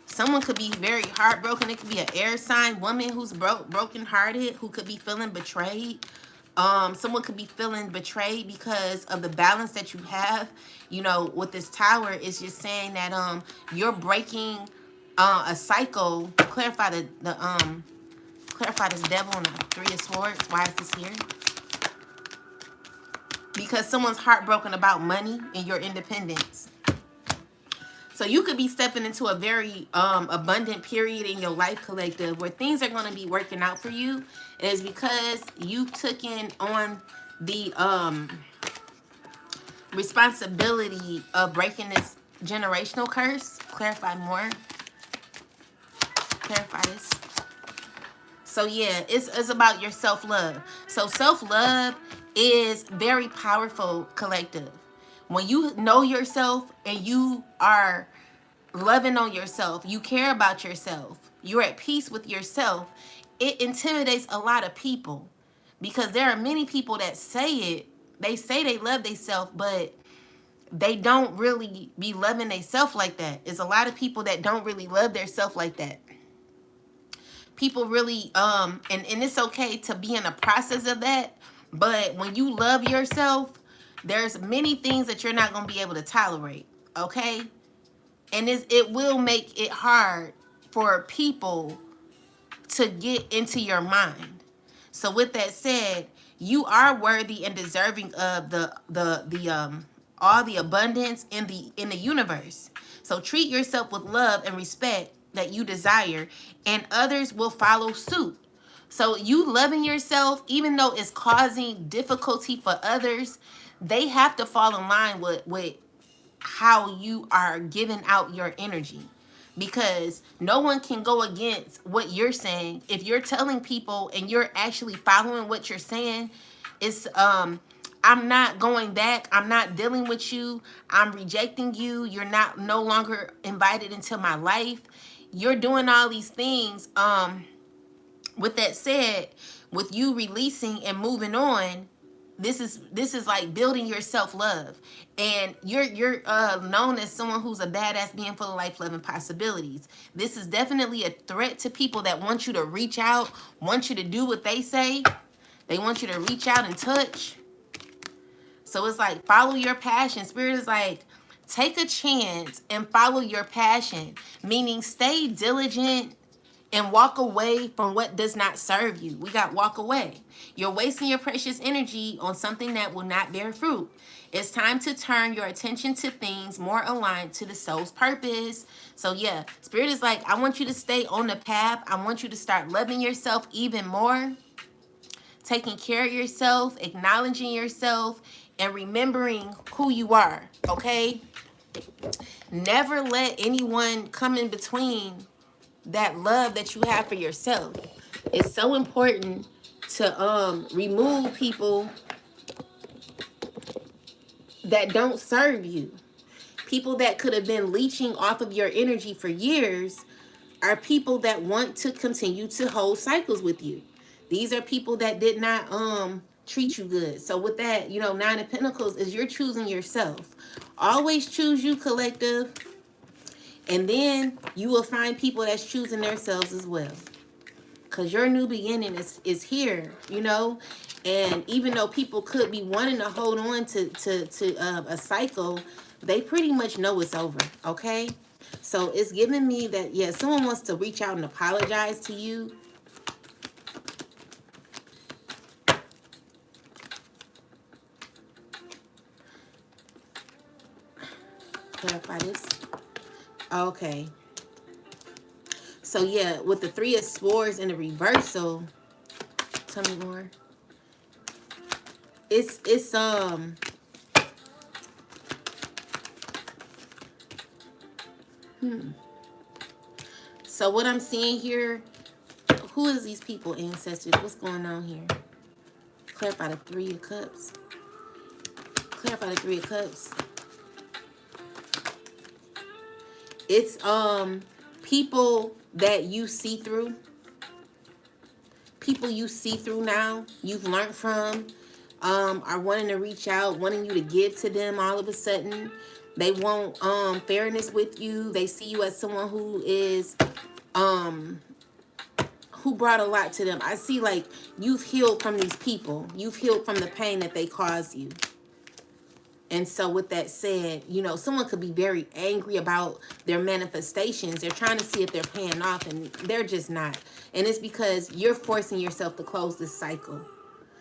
someone could be very heartbroken. It could be an air sign woman who's broken hearted, who could be feeling betrayed. Someone could be feeling betrayed because of the balance that you have. You know, with this tower, it's just saying that you're breaking a cycle. Clarify clarify this devil and the Three of Swords. Why is this here? Because someone's heartbroken about money and your independence. So you could be stepping into a very abundant period in your life, collective, where things are going to be working out for you. It is because you took in on the responsibility of breaking this generational curse. Clarify more. Clarify this. So yeah, it's about your self-love. So self-love is very powerful, collective. When you know yourself and you are loving on yourself, you care about yourself, you're at peace with yourself, it intimidates a lot of people. Because there are many people that say it, they say they love themselves, but they don't really be loving themselves like that. There's a lot of people that don't really love themselves like that. People really and it's okay to be in a process of that, but when you love yourself, there's many things that you're not going to be able to tolerate, okay? And it will make it hard for people to get into your mind. So with that said, you are worthy and deserving of the all the abundance in the universe. So treat yourself with love and respect that you desire, and others will follow suit. So you loving yourself, even though it's causing difficulty for others, they have to fall in line with how you are giving out your energy. Because no one can go against what you're saying. If you're telling people and you're actually following what you're saying, it's I'm not going back. I'm not dealing with you. I'm rejecting you. You're not no longer invited into my life. You're doing all these things. With that said, with you releasing and moving on, this is like building your self-love, and you're known as someone who's a badass, being full of life, love, and possibilities. This is definitely a threat to people that want you to reach out, want you to do what they say. They want you to reach out and touch. So it's like, follow your passion. Spirit is like, take a chance and follow your passion, meaning stay diligent and walk away from what does not serve you. We got walk away. You're wasting your precious energy on something that will not bear fruit. It's time to turn your attention to things more aligned to the soul's purpose. So yeah, Spirit is like, I want you to stay on the path. I want you to start loving yourself even more, taking care of yourself, acknowledging yourself, and remembering who you are, okay? Never let anyone come in between that love that you have for yourself. It's so important to remove people that don't serve you. People that could have been leeching off of your energy for years are people that want to continue to hold cycles with you. These are people that did not treat you good. So with that, you know, Nine of Pentacles is you're choosing yourself. Always choose you, collective. And then you will find people that's choosing themselves as well. Because your new beginning is here, you know. And even though people could be wanting to hold on to a cycle, they pretty much know it's over, okay? So it's giving me that, yeah, someone wants to reach out and apologize to you. Clarify this. Okay. So yeah, with the Three of Swords in the reversal, tell me more. it's so what I'm seeing here, who is these people, ancestors? What's going on here? Clarify the Three of Cups. Clarify the Three of Cups. It's people that you see through. People you see through now, you've learned from, are wanting to reach out, wanting you to give to them all of a sudden. They want fairness with you. They see you as someone who is who brought a lot to them. I see like you've healed from these people. You've healed from the pain that they caused you. And so with that said, you know, someone could be very angry about their manifestations. They're trying to see if they're paying off, and they're just not. And it's because you're forcing yourself to close this cycle.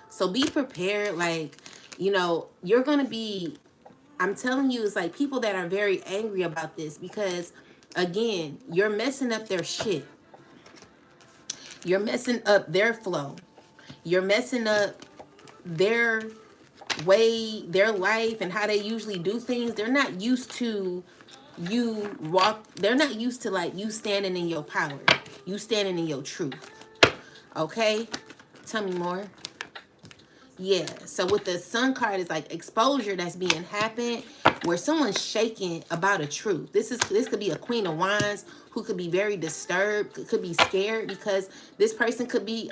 So be prepared. Like, you know, you're going to be, I'm telling you, it's like people that are very angry about this because, again, you're messing up their shit. You're messing up their flow. You're messing up their way, their life, and how they usually do things. They're not used to you they're not used to like you standing in your power, you standing in your truth. Okay, tell me more. Yeah, so with the Sun card, it's like exposure that's being happened where someone's shaking about a truth. This could be a Queen of Wands who could be very disturbed, could be scared because this person could be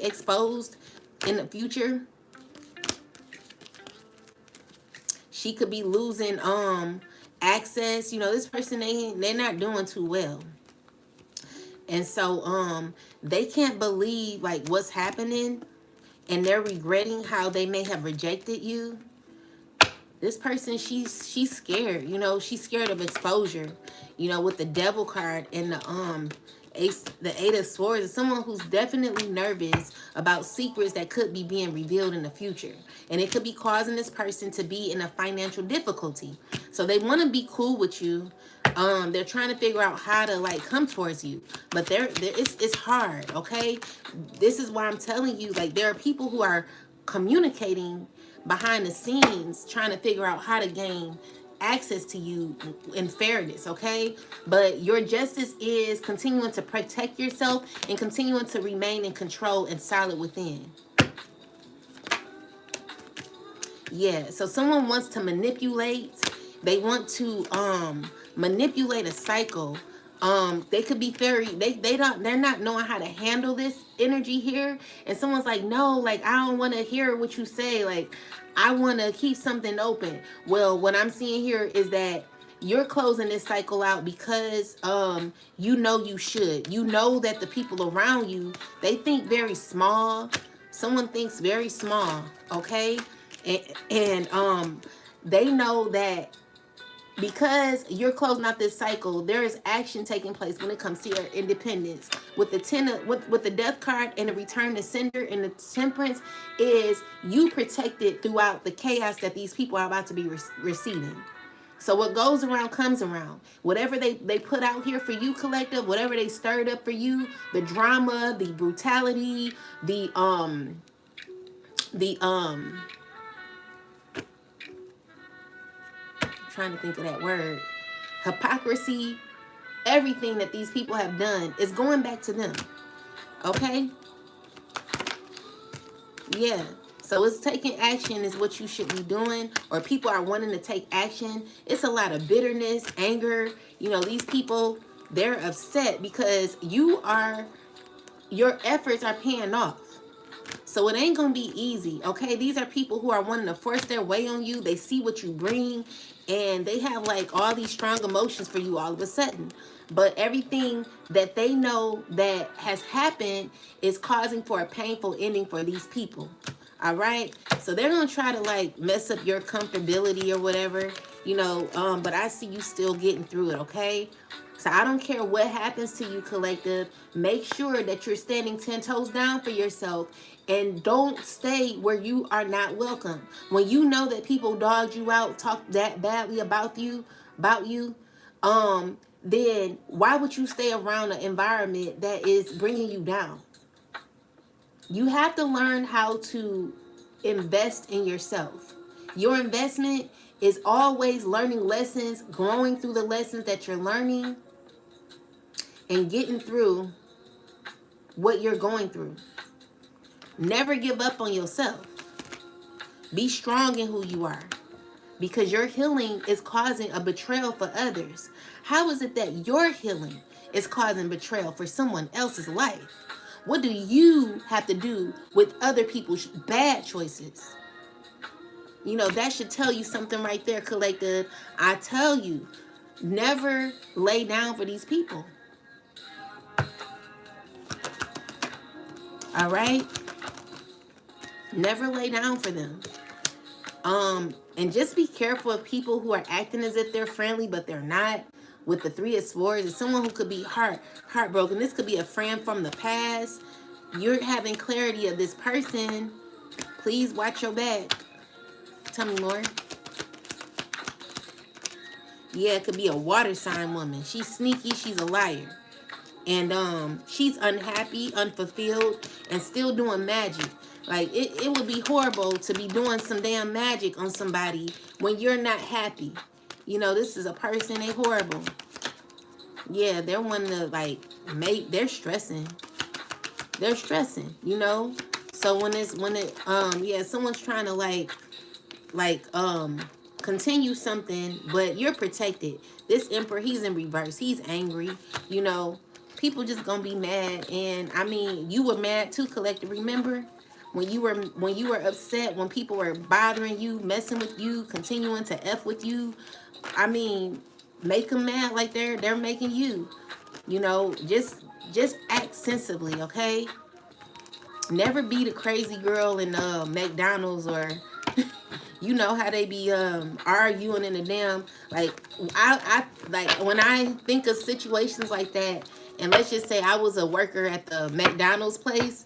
exposed in the future. She could be losing access. You know, this person, they're not doing too well. And so they can't believe like what's happening, and they're regretting how they may have rejected you. This person, she's scared. You know, she's scared of exposure. You know, with the Devil card and the Eight of Swords, is someone who's definitely nervous about secrets that could be being revealed in the future. And it could be causing this person to be in a financial difficulty. So they want to be cool with you. They're trying to figure out how to like come towards you. But it's hard, okay? This is why I'm telling you, like, there are people who are communicating behind the scenes trying to figure out how to gain access to you in fairness, okay? But your justice is continuing to protect yourself and continuing to remain in control and solid within. Yeah, so someone wants to manipulate. They want to manipulate a cycle. They could be very, they're not knowing how to handle this energy here. And someone's like, no, like, I don't want to hear what you say. Like, I want to keep something open. Well, what I'm seeing here is that you're closing this cycle out because you know you should. You know that the people around you, they think very small. Someone thinks very small, okay? And they know that because you're closing out this cycle, there is action taking place when it comes to your independence. With the with the Death card and the Return to Sender and the Temperance, is you protected throughout the chaos that these people are about to be receiving. So what goes around comes around. Whatever they put out here for you, collective, whatever they stirred up for you, the drama, the brutality, the trying to think of that word, hypocrisy, everything that these people have done is going back to them. Okay? Yeah. So it's taking action is what you should be doing, or people are wanting to take action. It's a lot of bitterness, anger. You know, these people, they're upset because your efforts are paying off. So it ain't gonna be easy, okay? These are people who are wanting to force their way on you. They see what you bring, and they have like all these strong emotions for you all of a sudden. But everything that they know that has happened is causing for a painful ending for these people. All right? So they're gonna try to like mess up your comfortability or whatever, you know, but I see you still getting through it, okay? So I don't care what happens to you, collective. Make sure that you're standing 10 toes down for yourself, and don't stay where you are not welcome. When you know that people dogged you out, talk that badly about you, then why would you stay around an environment that is bringing you down? You have to learn how to invest in yourself. Your investment is always learning lessons, growing through the lessons that you're learning, and getting through what you're going through. Never give up on yourself. Be strong in who you are, because your healing is causing a betrayal for others. How is it that your healing is causing betrayal for someone else's life? What do you have to do with other people's bad choices? You know, that should tell you something right there, collective. I tell you, never lay down for these people. All right? Never lay down for them. And just be careful of people who are acting as if they're friendly, but they're not. With the Three of Swords, it's someone who could be heartbroken. This could be a friend from the past. You're having clarity of this person. Please watch your back. Tell me more. Yeah, it could be a water sign woman. She's sneaky. She's a liar. And she's unhappy, unfulfilled, and still doing magic. Like, it would be horrible to be doing some damn magic on somebody when you're not happy. You know, this is a person, they horrible. Yeah, they're wanting to, like, they're stressing. They're stressing, you know? So yeah, someone's trying to, continue something, but you're protected. This Emperor, he's in reverse. He's angry, you know? People just gonna be mad. And, I mean, you were mad too, collective. Remember? When you were upset, when people were bothering you, messing with you, continuing to F with you, I mean, make them mad like they're making you. You know, just act sensibly, okay? Never be the crazy girl in McDonald's, or you know how they be arguing in the damn, like, I like when I think of situations like that, and let's just say I was a worker at the McDonald's place.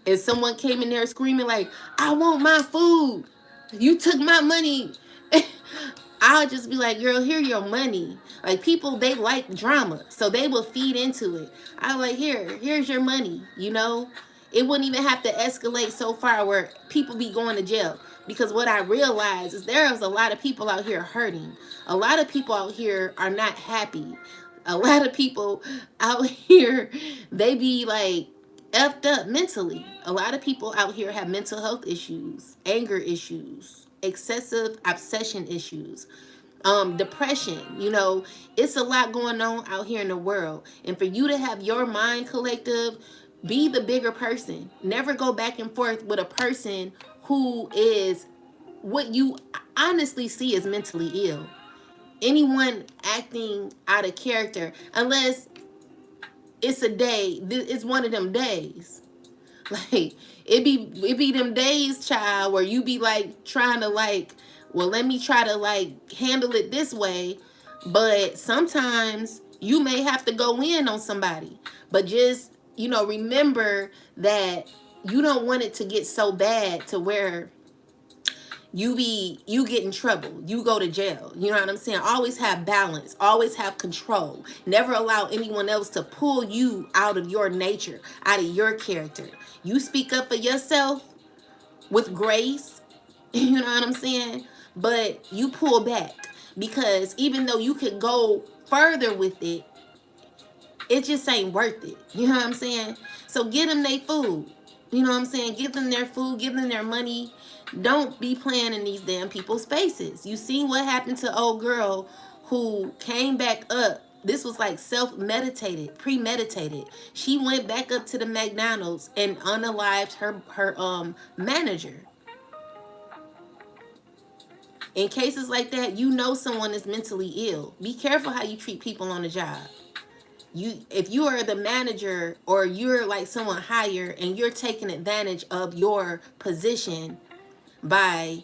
If someone came in there screaming like, I want my food, you took my money, I'll just be like, girl, here's your money. Like, people, they like drama, so they will feed into it. I'm like, here's your money, you know? It wouldn't even have to escalate so far where people be going to jail. Because what I realize is there's a lot of people out here hurting. A lot of people out here are not happy. A lot of people out here, they be like effed up mentally. A lot of people out here have mental health issues, anger issues, excessive obsession issues, depression. You know, it's a lot going on out here in the world. And for you to have your mind, collective, be the bigger person. Never go back and forth with a person who is what you honestly see as mentally ill. Anyone acting out of character, unless it's a day, it's one of them days. Like, it be them days, child, where you be like trying to like, well, let me try to like handle it this way. But sometimes you may have to go in on somebody. But just, you know, remember that you don't want it to get so bad to where you get in trouble, you go to jail. You know what I'm saying? Always have balance, always have control. Never allow anyone else to pull you out of your nature, out of your character. You speak up for yourself with grace, you know what I'm saying? But you pull back, because even though you could go further with it, it just ain't worth it. You know what I'm saying? So get them their food. You know what I'm saying? Give them their food, give them their money. Don't be playing in these damn people's faces. You seen what happened to old girl who came back up. This was like self-meditated, premeditated. She went back up to the McDonald's and unalived her manager. In cases like that, you know someone is mentally ill. Be careful how you treat people on the job. If you are the manager, or you're like someone higher and you're taking advantage of your position by,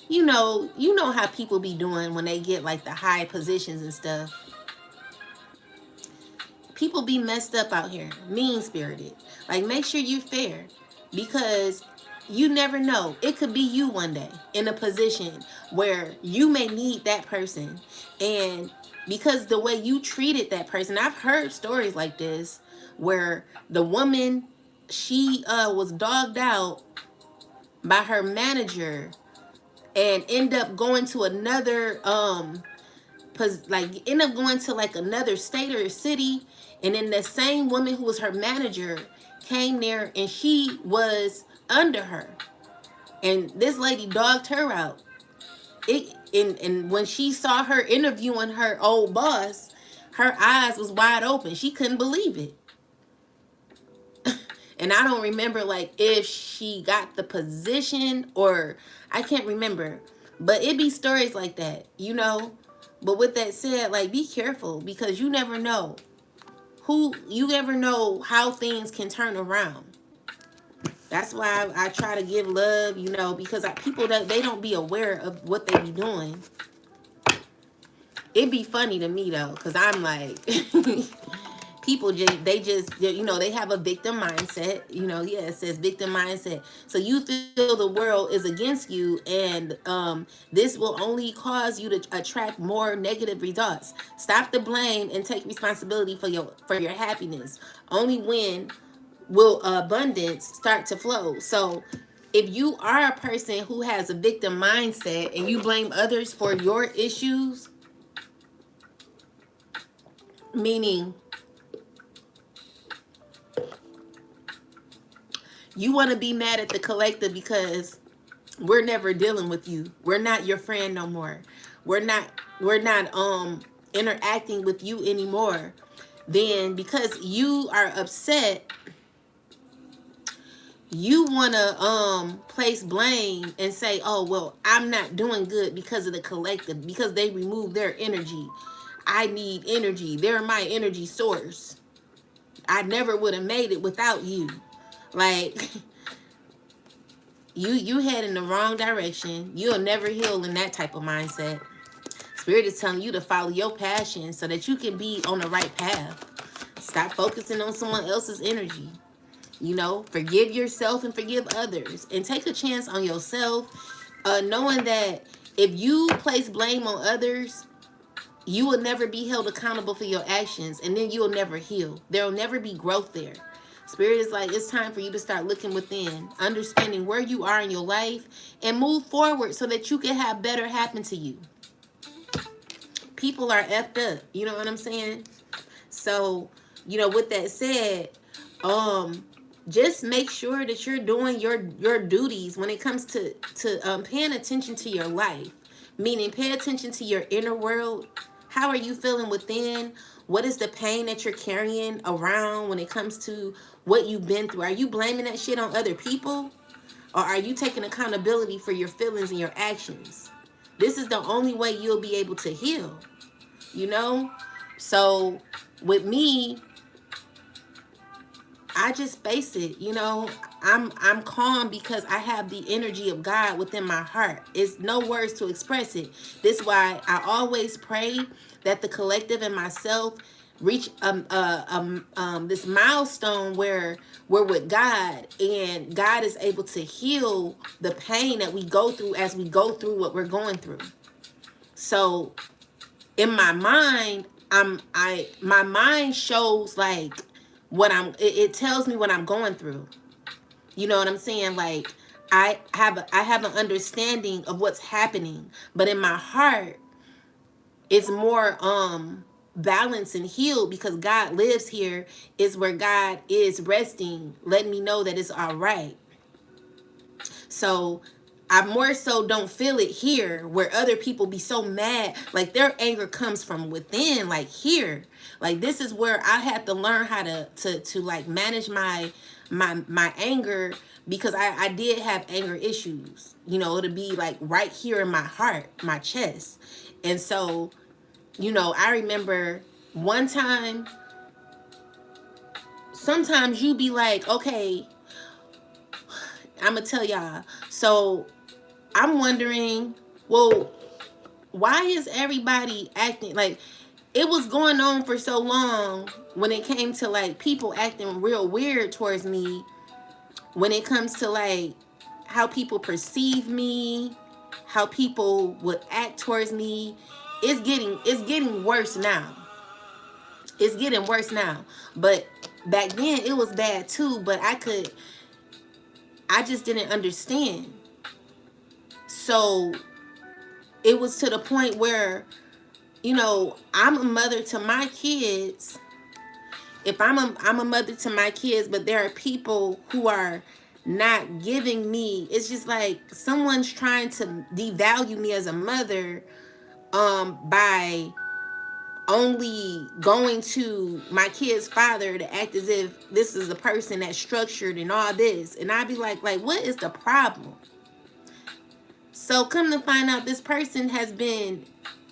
you know how people be doing when they get like the high positions and stuff. People be messed up out here, mean-spirited. Like, make sure you're fair, because you never know. It could be you one day in a position where you may need that person. And because the way you treated that person, I've heard stories like this where the woman, she was dogged out by her manager and end up going to another like end up going to like another state or city, and then the same woman who was her manager came there and she was under her, and this lady dogged her out. And when she saw her interviewing her old boss, her eyes was wide open. She couldn't believe it. And I don't remember like if she got the position or I can't remember. But it be stories like that, you know. But with that said, like be careful because you never know how things can turn around. That's why I try to give love, you know, because people that they don't be aware of what they be doing. It'd be funny to me though, because I'm like people just you know, they have a victim mindset, you know. Yeah, it says victim mindset. So you feel the world is against you, and this will only cause you to attract more negative results. Stop the blame and take responsibility for your happiness. Only when will abundance start to flow. So if you are a person who has a victim mindset and you blame others for your issues, meaning you want to be mad at the collective because we're never dealing with you. We're not your friend no more. We're not interacting with you anymore. Then because you are upset, you want to place blame and say, "Oh, well, I'm not doing good because of the collective, because they removed their energy. I need energy. They're my energy source. I never would have made it without you." Like you head in the wrong direction. You'll never heal in that type of mindset. Spirit is telling you to follow your passion so that you can be on the right path. Stop focusing on someone else's energy. You know, forgive yourself and forgive others, and take a chance on yourself, knowing that if you place blame on others, you will never be held accountable for your actions, and then you will never heal. There will never be growth there. Spirit is like, it's time for you to start looking within, understanding where you are in your life, and move forward so that you can have better happen to you. People are effed up, you know what I'm saying? So, you know, with that said, just make sure that you're doing your duties when it comes to paying attention to your life. Meaning, pay attention to your inner world. How are you feeling within? What is the pain that you're carrying around when it comes to what you've been through? Are you blaming that shit on other people? Or are you taking accountability for your feelings and your actions? This is the only way you'll be able to heal, you know? So with me, I just face it, you know. I'm calm because I have the energy of God within my heart. It's no words to express it. This is why I always pray that the collective and myself reach this milestone where we're with God, and God is able to heal the pain that we go through as we go through what we're going through. So in my mind, my mind shows like it tells me what I'm going through. You know what I'm saying? Like I have an understanding of what's happening, but in my heart it's more balanced and healed because God lives here, is where God is resting, letting me know that it's all right. So I more so don't feel it here where other people be so mad. Like their anger comes from within, like here. Like this is where I had to learn how to like manage my anger, because I did have anger issues. You know, it'll be like right here in my heart, my chest. And so, you know, I remember one time, sometimes you be like, okay, I'm gonna tell y'all. So I'm wondering, well, why is everybody acting like it was going on for so long when it came to like people acting real weird towards me, when it comes to like how people perceive me, how people would act towards me. It's getting worse now. It's getting worse now. But back then it was bad too, but I just didn't understand. So it was to the point where, you know, I'm a mother to my kids. If I'm a mother to my kids, but there are people who are not giving me, it's just like someone's trying to devalue me as a mother by only going to my kid's father to act as if this is the person that's structured and all this. And I'd be like, what is the problem? So come to find out, this person has been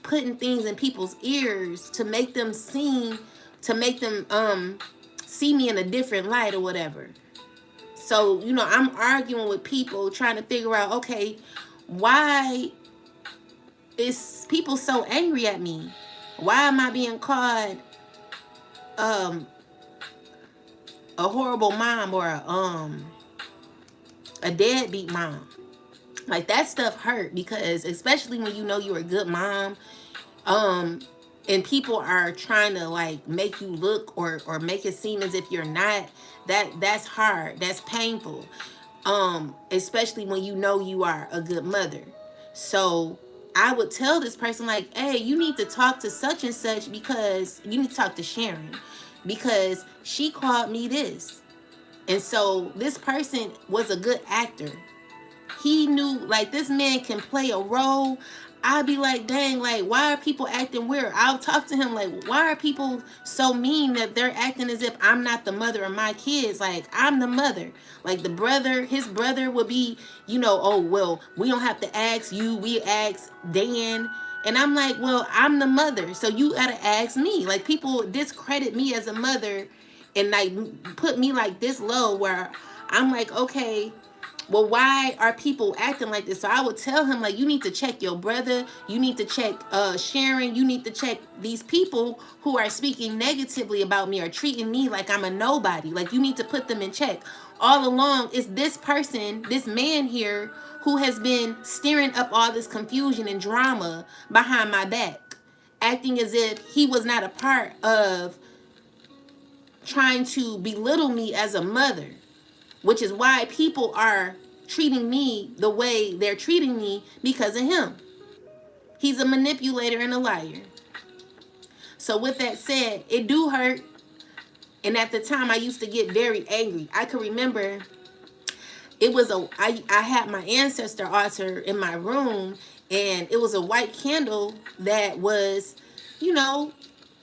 putting things in people's ears to make them see me in a different light or whatever. So, you know, I'm arguing with people trying to figure out, okay, why is people so angry at me? Why am I being called a horrible mom or a deadbeat mom? Like, that stuff hurt, because especially when you know you're a good mom, and people are trying to like make you look or make it seem as if you're not, that's hard, that's painful, especially when you know you are a good mother. So I would tell this person like, hey, you need to talk to such and such, because you need to talk to Sharon, because she called me this. And so this person was a good actor. He knew, like, this man can play a role. I'd be like, dang, like, why are people acting weird? I'll talk to him like, why are people so mean that they're acting as if I'm not the mother of my kids? Like, I'm the mother. Like, the brother, his brother would be, you know, oh, well, we don't have to ask you, we ask Dan. And I'm like, well, I'm the mother, so you gotta ask me. Like, people discredit me as a mother and like put me like this low, where I'm like, okay, well, why are people acting like this? So I would tell him, like, you need to check your brother. You need to check Sharon. You need to check these people who are speaking negatively about me or treating me like I'm a nobody. Like, you need to put them in check. All along, it's this person, this man here, who has been stirring up all this confusion and drama behind my back, acting as if he was not a part of trying to belittle me as a mother, which is why people are treating me the way they're treating me, because of him. He's a manipulator and a liar. So with that said, it do hurt. And at the time, I used to get very angry. I could remember I had my ancestor altar in my room, and it was a white candle that was, you know,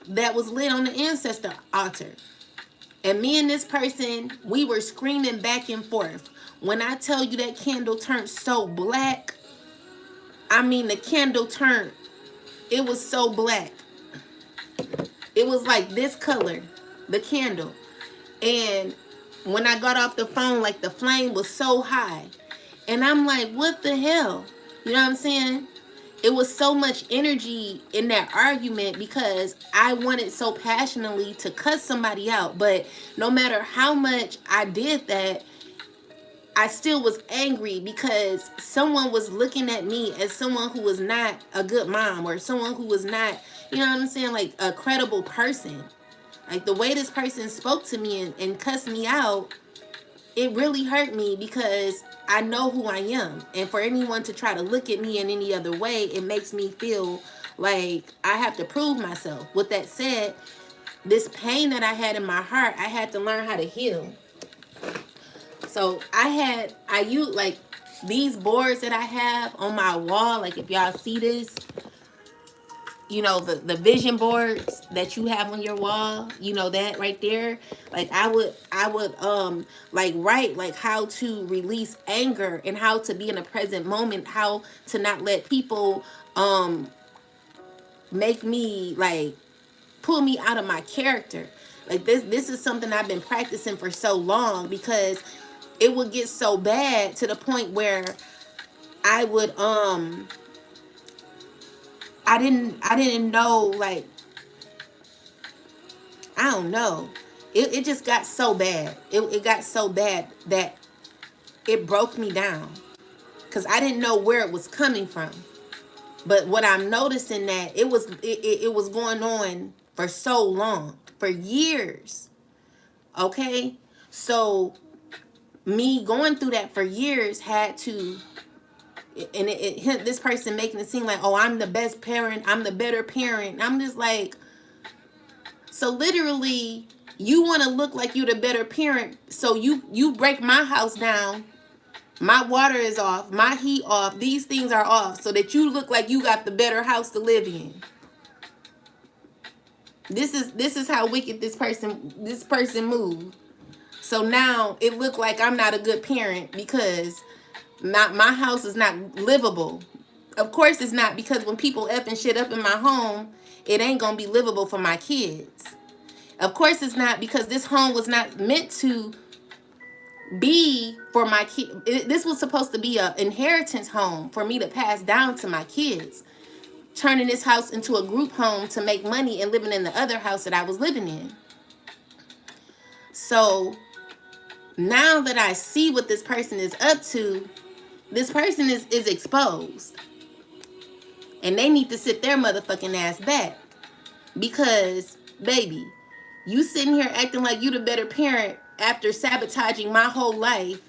that was lit on the ancestor altar. And me and this person, we were screaming back and forth. When I tell you that candle turned so black, I mean, the candle turned, it was so black. It was like this color, the candle. And when I got off the phone, like, the flame was so high. And I'm like, what the hell? You know what I'm saying? It was so much energy in that argument, because I wanted so passionately to cuss somebody out. But no matter how much I did that, I still was angry, because someone was looking at me as someone who was not a good mom, or someone who was not, you know what I'm saying, like a credible person. Like, the way this person spoke to me and cussed me out, it really hurt me, because I know who I am. And for anyone to try to look at me in any other way, it makes me feel like I have to prove myself. With that said, this pain that I had in my heart, I had to learn how to heal. So I use, like, these boards that I have on my wall. Like, if y'all see this, you know, the vision boards that you have on your wall, you know, that right there. Like, I would like write like how to release anger, and how to be in a present moment, how to not let people make me, like, pull me out of my character. Like, this is something I've been practicing for so long, because it would get so bad to the point where I would I didn't know, like, I don't know. It just got so bad. It got so bad that it broke me down, because I didn't know where it was coming from. But what I'm noticing, that it was going on for so long, for years. Okay? So me going through that for years had to, and this person making it seem like, oh, I'm the best parent, I'm the better parent. I'm just like, so literally, you want to look like you're the better parent, so you break my house down, my water is off, my heat off, these things are off, so that you look like you got the better house to live in. This is how wicked this person moved. So now it looked like I'm not a good parent because my house is not livable. Of course it's not, because when people effing shit up in my home, it ain't gonna be livable for my kids. Of course it's not, because this home was not meant to be for my kid. This was supposed to be an inheritance home for me to pass down to my kids. Turning this house into a group home to make money and living in the other house that I was living in. So now that I see what this person is up to, this person is exposed. And they need to sit their motherfucking ass back. Because, baby, you sitting here acting like you the better parent after sabotaging my whole life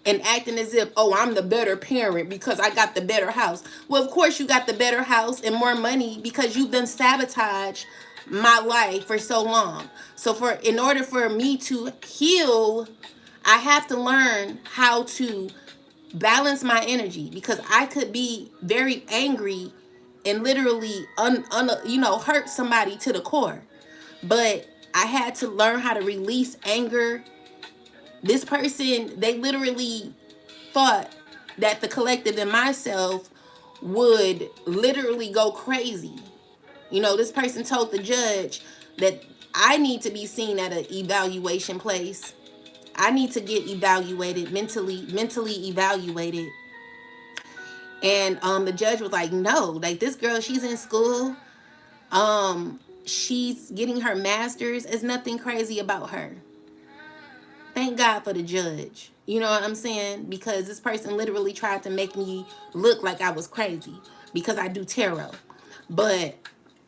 and acting as if, oh, I'm the better parent because I got the better house. Well, of course you got the better house and more money because you've done sabotage my life for so long. So in order for me to heal, I have to learn how to balance my energy, because I could be very angry and literally hurt somebody to the core. But I had to learn how to release anger. This person, they literally thought that the collective and myself would literally go crazy. This person told the judge that I need to be seen at an evaluation place. I need to get evaluated, mentally evaluated. And the judge was like, no, like, this girl, she's in school. She's getting her master's. There's nothing crazy about her. Thank God for the judge. You know what I'm saying? Because this person literally tried to make me look like I was crazy because I do tarot. But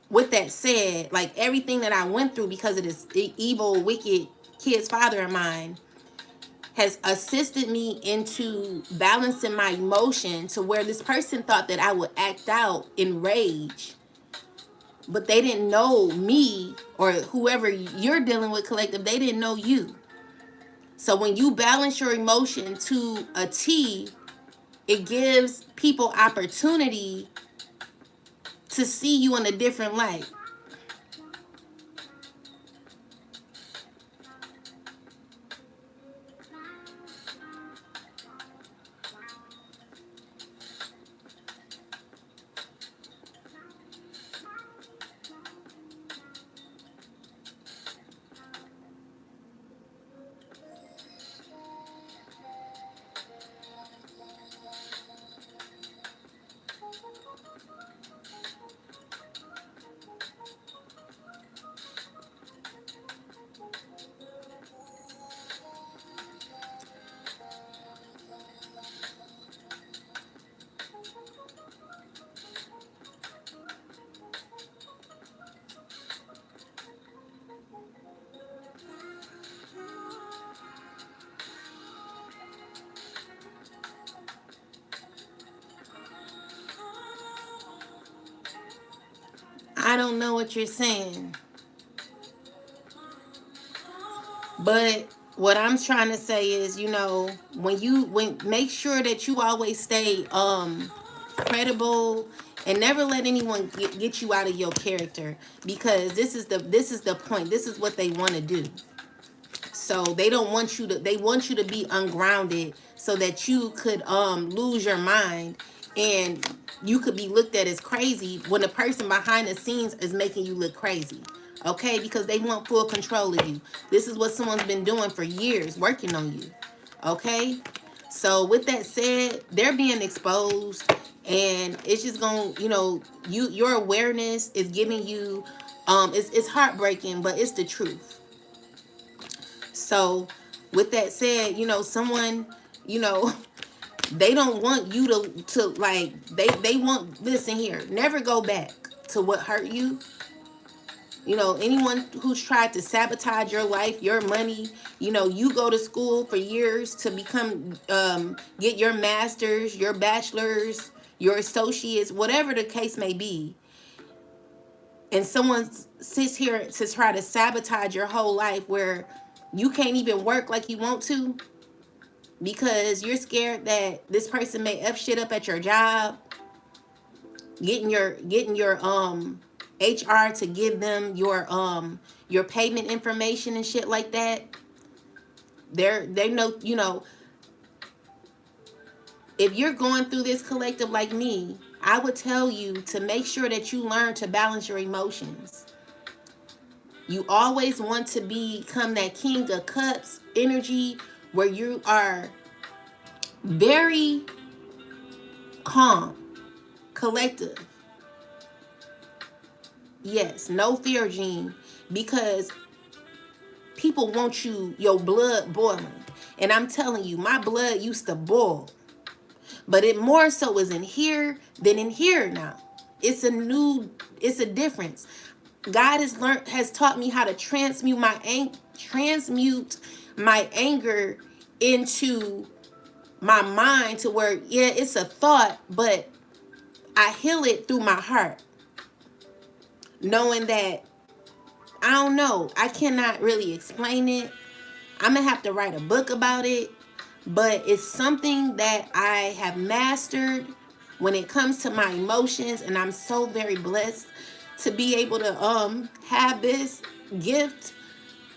with that said, like, everything that I went through because of this evil, wicked kid's father of mine has assisted me into balancing my emotion to where this person thought that I would act out in rage. But they didn't know me, or whoever you're dealing with, collective, they didn't know you. So when you balance your emotion to a T, it gives people opportunity to see you in a different light. I don't know what you're saying, but what I'm trying to say is, when make sure that you always stay credible and never let anyone get you out of your character, because this is the point. This is what they want to do. So they don't want you to, they want you to be ungrounded so that you could lose your mind, and you could be looked at as crazy when the person behind the scenes is making you look crazy. Okay? Because they want full control of you. This is what someone's been doing for years, working on you. Okay? So with that said, they're being exposed, and it's just going to, your awareness is giving you, it's heartbreaking, but it's the truth. So with that said, someone, they don't want you to like, they want, listen here, never go back to what hurt you. You know, anyone who's tried to sabotage your life, your money, you know, you go to school for years to become, get your master's, your bachelor's, your associates, whatever the case may be. And someone sits here to try to sabotage your whole life where you can't even work like you want to because you're scared that this person may F shit up at your job, getting your HR to give them your payment information and shit like that. They know, you know, if you're going through this collective like me, I would tell you to make sure that you learn to balance your emotions. You always want to become that King of Cups energy where you are very calm, collective. Yes, no fear, Gene, because people want your blood boiling. And I'm telling you, my blood used to boil. But it more so is in here than in here now. It's a difference. God has taught me how to transmute my anger into my mind to where, yeah, it's a thought, but I heal it through my heart. Knowing that, I don't know, I cannot really explain it. I'm going to have to write a book about it, but it's something that I have mastered when it comes to my emotions, and I'm so very blessed to be able to have this gift,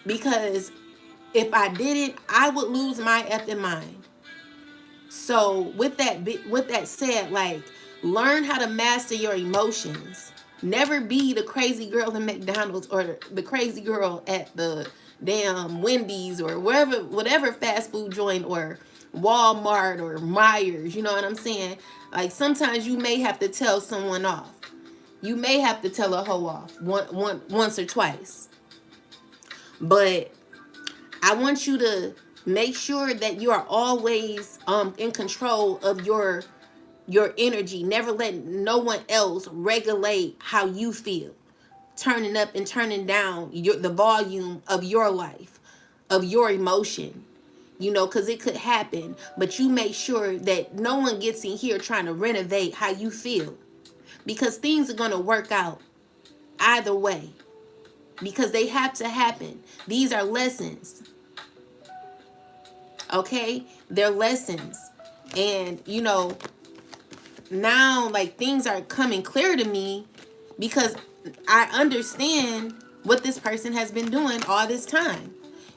because if I didn't, I would lose my effing mind. So with that said, like, learn how to master your emotions. Never be the crazy girl in McDonald's or the crazy girl at the damn Wendy's or whatever fast food joint or Walmart or Myers. You know what I'm saying? Like, sometimes you may have to tell someone off. You may have to tell a hoe off once or twice. But I want you to make sure that you are always in control of your energy. Never let no one else regulate how you feel. Turning up and turning down the volume of your life, of your emotion. You know, because it could happen. But you make sure that no one gets in here trying to renovate how you feel. Because things are going to work out either way. Because they have to happen. These are lessons. Okay? They're lessons. And, you know, now, like, things are coming clear to me because I understand what this person has been doing all this time.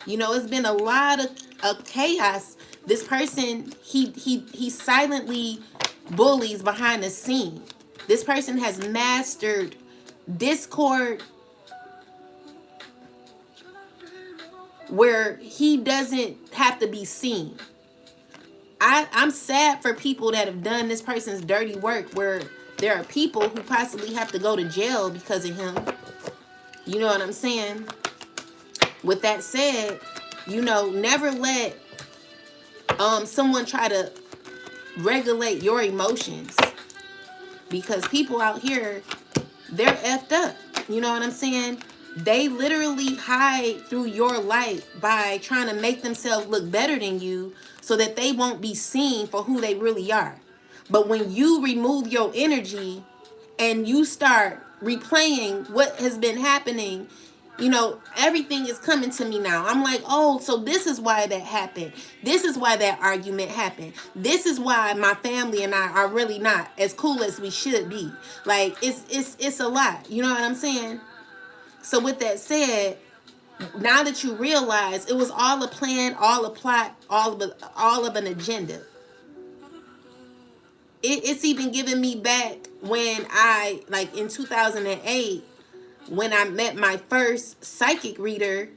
You know, it's been a lot of chaos. This person, he silently bullies behind the scene. This person has mastered Discord where he doesn't have to be seen. I'm sad for people that have done this person's dirty work where there are people who possibly have to go to jail because of him. You know what I'm saying? With that said, you know, never let someone try to regulate your emotions, because people out here, they're effed up. You know what I'm saying? They literally hide through your life by trying to make themselves look better than you so that they won't be seen for who they really are. But when you remove your energy and you start replaying what has been happening, you know, everything is coming to me now. I'm like, oh, so this is why that happened. This is why that argument happened. This is why my family and I are really not as cool as we should be. Like, it's a lot. You know what I'm saying? So with that said, now that you realize it was all a plan, all a plot, all of an agenda. It's even giving me back when I, like, in 2008, when I met my first psychic reader.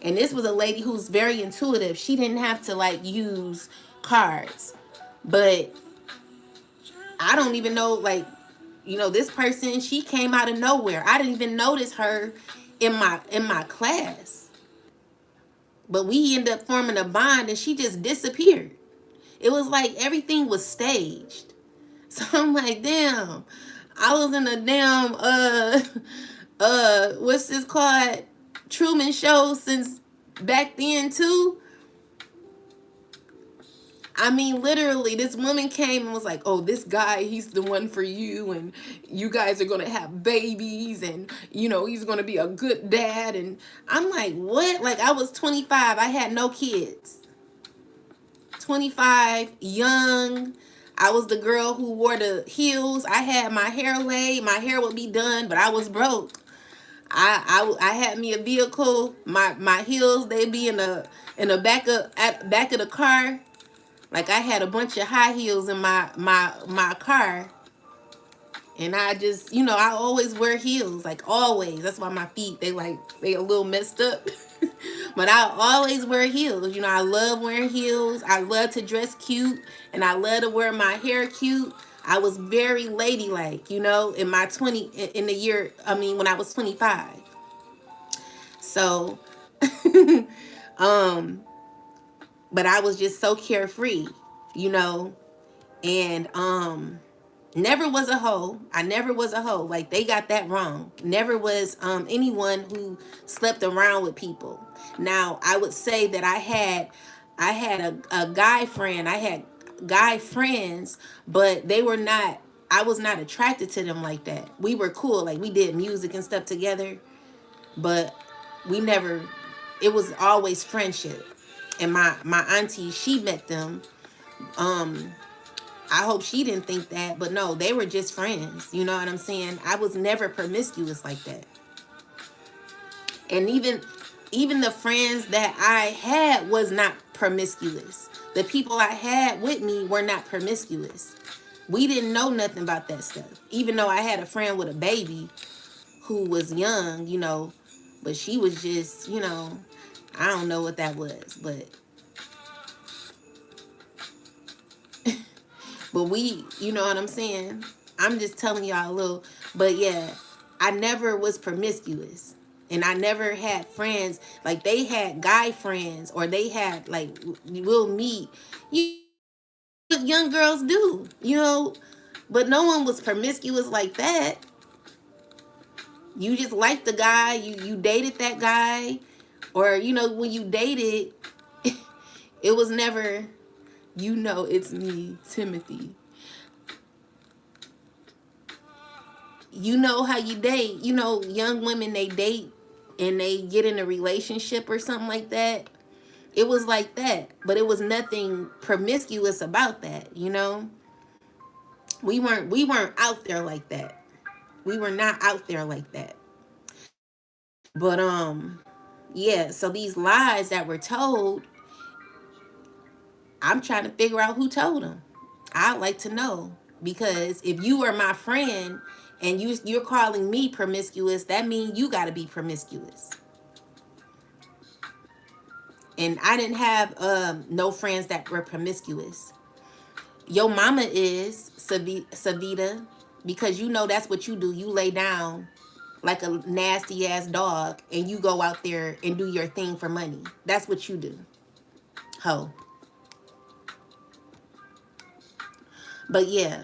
And this was a lady who's very intuitive. She didn't have to, like, use cards. But I don't even know, like, you know, this person, she came out of nowhere. I didn't even notice her in my class. But we ended up forming a bond and she just disappeared. It was like everything was staged. So I'm like, damn, I was in a damn what's this called? Truman Show since back then too. I mean, literally, this woman came and was like, oh, this guy, he's the one for you, and you guys are going to have babies, and, you know, he's going to be a good dad. And I'm like, what? Like, I was 25. I had no kids. 25, young. I was the girl who wore the heels. I had my hair laid. My hair would be done, but I was broke. I had me a vehicle. My heels, they'd be in the back of the car. Like, I had a bunch of high heels in my car. And I just, you know, I always wear heels, like always. That's why my feet, they a little messed up. But I always wear heels. You know, I love wearing heels. I love to dress cute. And I love to wear my hair cute. I was very ladylike, you know, in my 20, in the year, I mean, when I was 25. So, but I was just so carefree, you know, and never was a hoe. I never was a hoe. Like, they got that wrong. Never was anyone who slept around with people. Now, I would say that I had a guy friend. I had guy friends, but they were not, I was not attracted to them like that. We were cool. Like, we did music and stuff together, but we never, it was always friendship. And my auntie, she met them. I hope she didn't think that, but no, they were just friends. You know what I'm saying? I was never promiscuous like that. And even the friends that I had was not promiscuous. The people I had with me were not promiscuous. We didn't know nothing about that stuff. Even though I had a friend with a baby who was young, you know, but she was just, you know, I don't know what that was, but we, you know what I'm saying? I'm just telling y'all a little, but yeah, I never was promiscuous. And I never had friends, like they had guy friends, or they had, like, we'll meet. You what young girls do, you know, but no one was promiscuous like that. You just liked the guy, you dated that guy, or, you know, when you dated, it was never, you know, it's me, Timothy. You know how you date. You know, young women, they date and they get in a relationship or something like that. It was like that, but it was nothing promiscuous about that, you know? We weren't out there like that. We were not out there like that. But yeah, so these lies that were told, I'm trying to figure out who told them. I'd like to know, because if you are my friend and you're calling me promiscuous, that means you got to be promiscuous. And I didn't have no friends that were promiscuous. Your mama is, Savita, because you know that's what you do. You lay down like a nasty ass dog and you go out there and do your thing for money. That's what you do, ho. But yeah,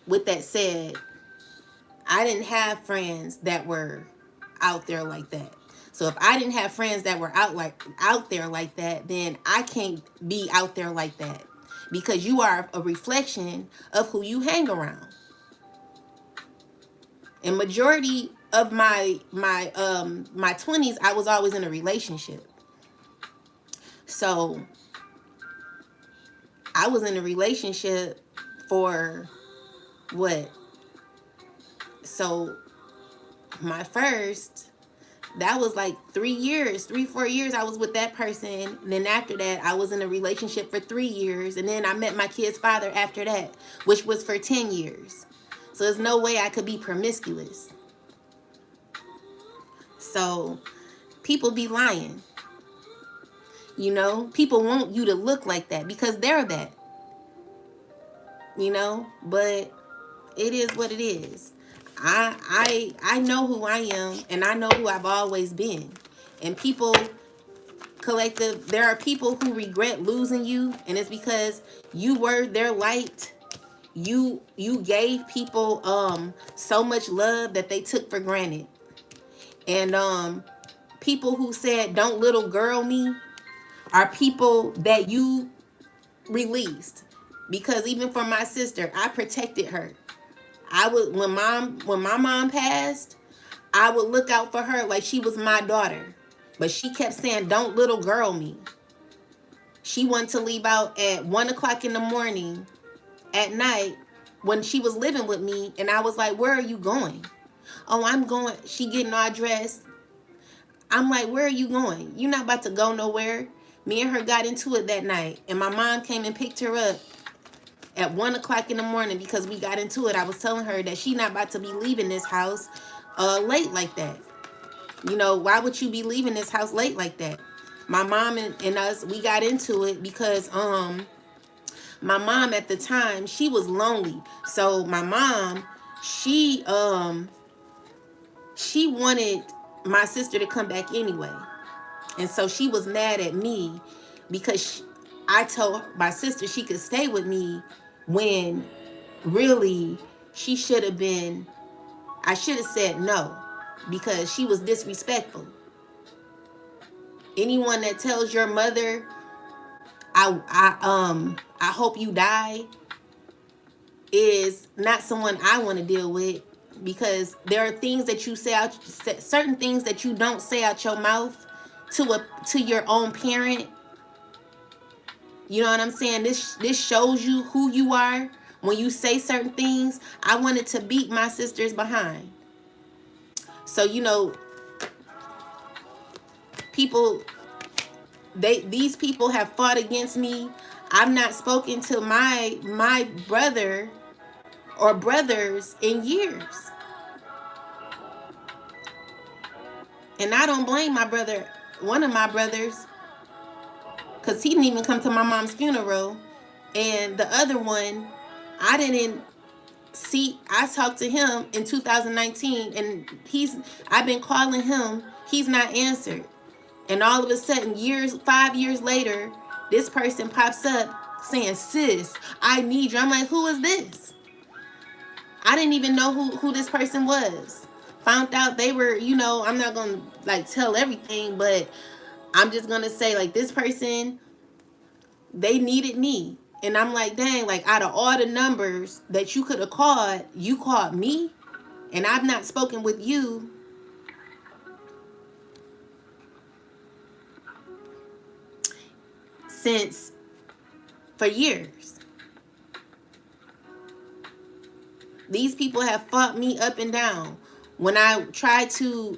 with that said, I didn't have friends that were out there like that. So if I didn't have friends that were out there like that, then I can't be out there like that, because you are a reflection of who you hang around. And majority of my 20s, I was always in a relationship. So I was in a relationship for what? So my first, that was like 3 years, 4 years I was with that person. And then after that, I was in a relationship for 3 years. And then I met my kid's father after that, which was for 10 years. So there's no way I could be promiscuous. So people be lying. You know, people want you to look like that because they're that. You know, but it is what it is. I know who I am, and I know who I've always been. And people, collective, there are people who regret losing you, and it's because you were their light You gave people so much love that they took for granted. And people who said don't little girl me are people that you released. Because even for my sister, I protected her. I would, when my mom passed, I would look out for her like she was my daughter. But she kept saying, don't little girl me. She wanted to leave out at 1 o'clock in the morning at night when she was living with me. And I was like, where are you going? Oh, I'm going. She getting all dressed. I'm like, where are you going? You're not about to go nowhere. Me and her got into it that night. And my mom came and picked her up at 1 o'clock in the morning because we got into it. I was telling her that she not about to be leaving this house late like that. You know, why would you be leaving this house late like that? My mom and us, we got into it because my mom at the time, she was lonely. So my mom, she wanted my sister to come back anyway. And so she was mad at me because I told my sister she could stay with me when really she should have been, I should have said no because she was disrespectful. Anyone that tells your mother, I hope you die, is not someone I want to deal with, because there are things that you say out, certain things that you don't say out your mouth to your own parent. You know what I'm saying? This shows you who you are when you say certain things. I wanted to beat my sisters behind. So, you know, people, these people have fought against me. I've not spoken to my brother or brothers in years. And I don't blame my brother, one of my brothers, because he didn't even come to my mom's funeral. And the other one, I didn't see. I talked to him in 2019, and I've been calling him. He's not answered. And all of a sudden, 5 years later, this person pops up saying, sis, I need you. I'm like, who is this? I didn't even know who this person was. Found out they were, you know, I'm not going to like tell everything, but I'm just going to say like this person, they needed me. And I'm like, dang, like out of all the numbers that you could have called, you called me, and I've not spoken with you for years. These people have fought me up and down. When I tried to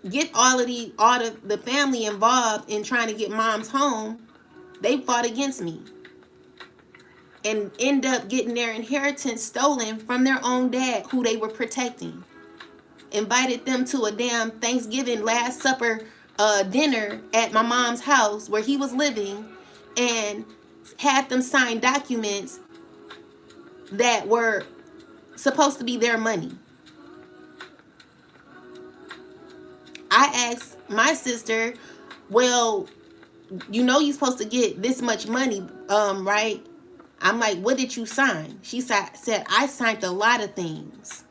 get all the family involved in trying to get moms home, they fought against me and end up getting their inheritance stolen from their own dad, who they were protecting. Invited them to a damn Thanksgiving Last Supper dinner at my mom's house where he was living, and had them sign documents that were supposed to be their money. I asked my sister, well, you know you're supposed to get this much money, right? I'm like, what did you sign? She said, I signed a lot of things.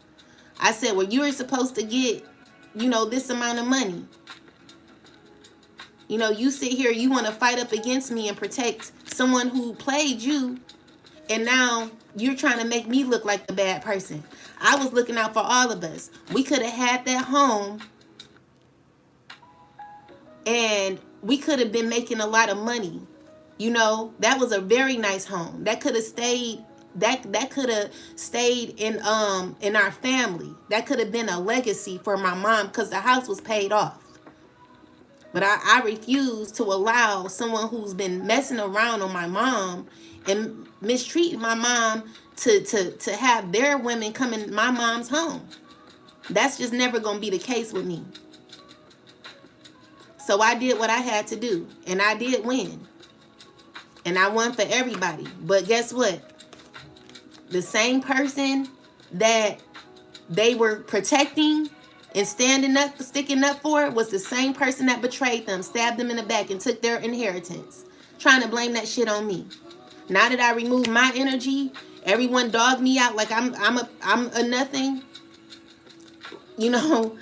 I said, well, you were supposed to get, you know, this amount of money. You know, you sit here, you want to fight up against me and protect someone who played you, and now you're trying to make me look like the bad person. I was looking out for all of us. We could have had that home, and we could have been making a lot of money. You know, that was a very nice home. That could have stayed. That could have stayed in our family. That could have been a legacy for my mom, because the house was paid off. But I refuse to allow someone who's been messing around on my mom and mistreating my mom to have their women come in my mom's home. That's just never going to be the case with me. So I did what I had to do, and I did win. And I won for everybody. But guess what? The same person that they were protecting and standing up, sticking up for, was the same person that betrayed them, stabbed them in the back, and took their inheritance, trying to blame that shit on me. Now that I remove my energy, everyone dog me out like I'm a nothing. You know,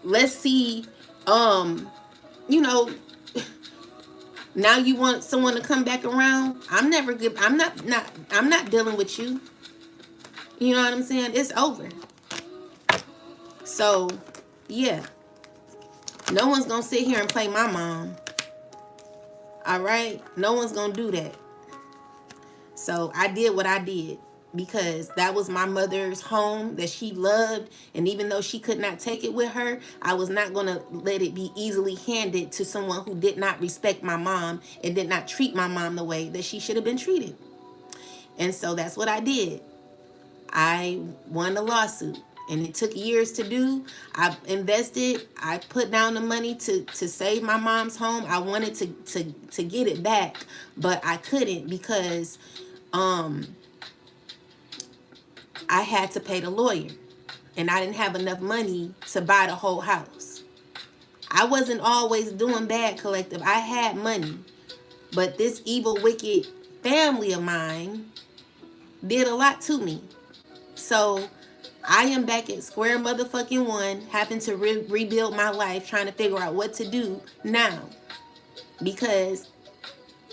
let's see. You know, now you want someone to come back around. I'm never good. I'm not dealing with you. You know what I'm saying? It's over. So, yeah. No one's gonna sit here and play my mom. All right? No one's gonna do that. So I did what I did because that was my mother's home that she loved. And even though she could not take it with her, I was not going to let it be easily handed to someone who did not respect my mom and did not treat my mom the way that she should have been treated. And so that's what I did. I won the lawsuit. And it took years to do. I invested. I put down the money to save my mom's home. I wanted to get it back, but I couldn't because I had to pay the lawyer, and I didn't have enough money to buy the whole house. I wasn't always doing bad, collective. I had money, but this evil, wicked family of mine did a lot to me. So I am back at square motherfucking one, having to rebuild my life, trying to figure out what to do now because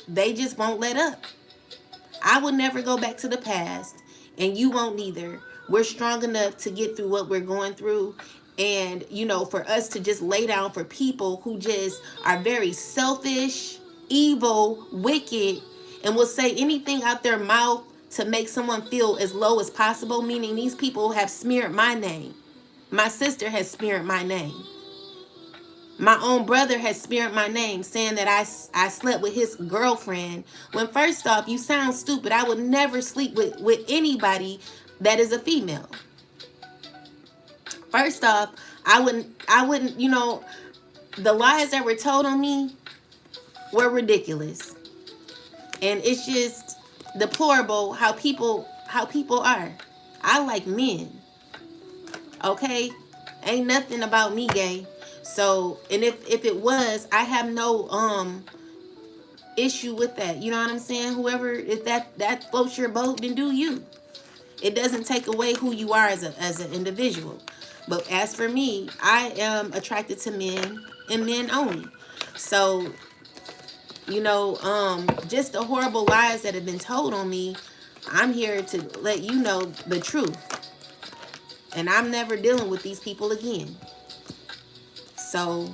they just won't let up. I will never go back to the past, and you won't either. We're strong enough to get through what we're going through. And, you know, for us to just lay down for people who just are very selfish, evil, wicked, and will say anything out their mouth to make someone feel as low as possible, meaning these people have smeared my name. My sister has smeared my name. My own brother has smeared my name, saying that I slept with his girlfriend. When first off, you sound stupid. I would never sleep with anybody that is a female. First off, I wouldn't, you know, the lies that were told on me were ridiculous. And it's just deplorable how people are. I like men. Okay? Ain't nothing about me gay. So, and if it was, I have no issue with that. You know what I'm saying? Whoever, if that floats your boat, then do you. It doesn't take away who you are as an individual. But as for me, I am attracted to men and men only. So, you know, just the horrible lies that have been told on me, I'm here to let you know the truth. And I'm never dealing with these people again. So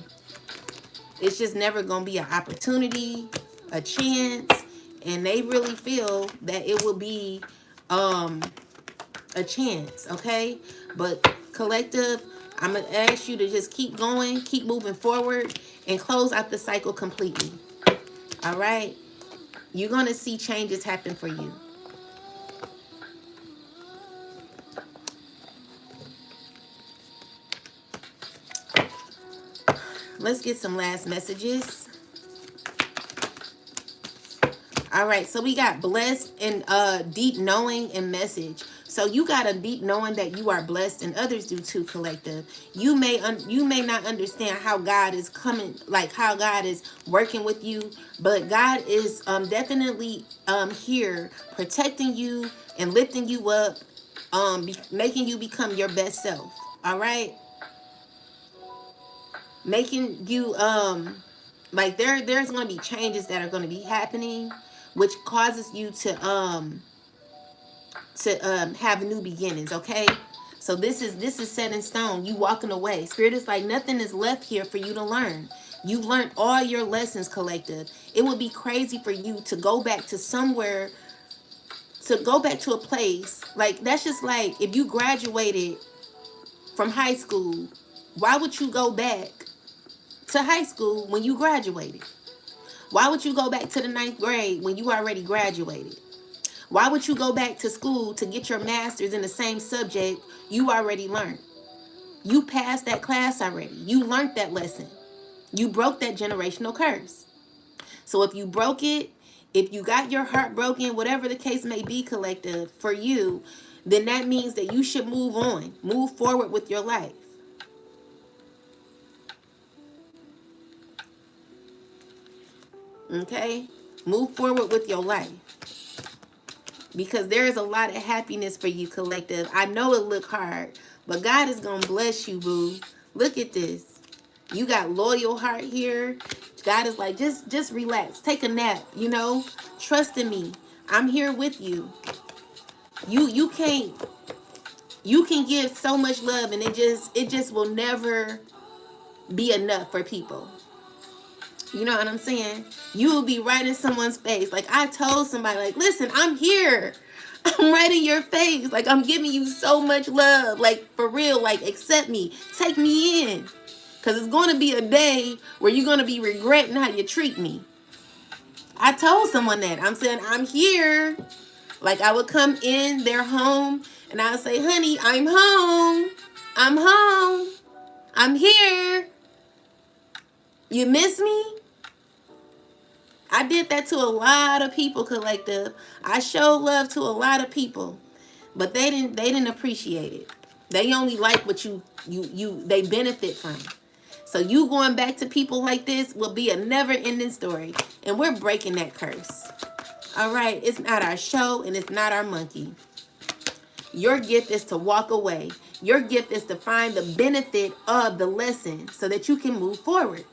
it's just never going to be an opportunity, a chance. And they really feel that it will be a chance, okay? But collective, I'm going to ask you to just keep going, keep moving forward, and close out the cycle completely. All right? You're going to see changes happen for you. Let's get some last messages. All right, so we got blessed and deep knowing and message. So you got a deep knowing that you are blessed, and others do too, collective. You may not understand how God is coming, like how God is working with you, but God is definitely here protecting you and lifting you up, making you become your best self. All right, making you like there's going to be changes that are going to be happening, which causes you to have new beginnings. Okay, so this is set in stone. You walking away. Spirit is like nothing is left here for you to learn. You've learned all your lessons, collective. It would be crazy for you to go back to somewhere, to go back to a place like that's just like if you graduated from high school, why would you go back to high school when you graduated? Why would you go back to the 9th grade when you already graduated? Why would you go back to school to get your master's in the same subject you already learned? You passed that class already. You learned that lesson. You broke that generational curse. So if you broke it, if you got your heart broken, whatever the case may be, collective, for you, then that means that you should move on, move forward with your life. Okay? Move forward with your life. because there is a lot of happiness for you, collective. I know it look hard, but God is going to bless you, boo. Look at this. You got loyal heart here. God is like, just relax. Take a nap, you know? Trust in me. I'm here with you. You can't, you can give so much love, and it just will never be enough for people. You know what I'm saying? You will be right in someone's face. Like, I told somebody, like, listen, I'm here. I'm right in your face. Like, I'm giving you so much love. Like, for real, like, accept me. Take me in. Because it's going to be a day where you're going to be regretting how you treat me. I told someone that. I'm saying, I'm here. Like, I would come in their home and I would say, honey, I'm home. I'm home. I'm here. You miss me? I did that to a lot of people, collective. I showed love to a lot of people, but they didn't appreciate it. They only like what they benefit from. So you going back to people like this will be a never-ending story, and we're breaking that curse. All right, it's not our show and it's not our monkey. Your gift is to walk away. Your gift is to find the benefit of the lesson so that you can move forward.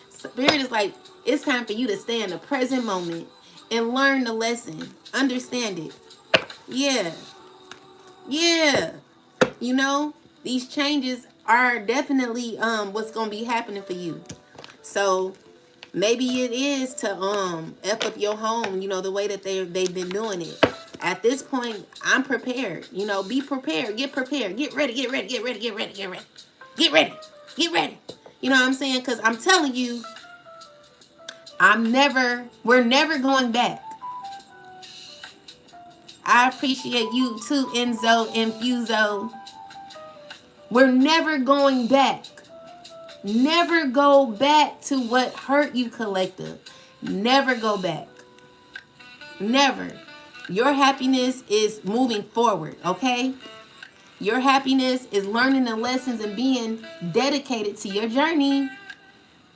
Spirit is like, it's time for you to stay in the present moment and learn the lesson. Understand it. Yeah. Yeah. You know, these changes are definitely what's going to be happening for you. So maybe it is to F up your home, you know, the way that they've been doing it. At this point, I'm prepared. You know, be prepared. Get prepared. Get ready. Get ready. Get ready. Get ready. Get ready. Get ready. Get ready. You know what I'm saying? Because I'm telling you, we're never going back. I appreciate you too, Enzo and Fuso. We're never going back. Never go back to what hurt you, collective. Never go back. Never. Your happiness is moving forward, okay? Your happiness is learning the lessons and being dedicated to your journey.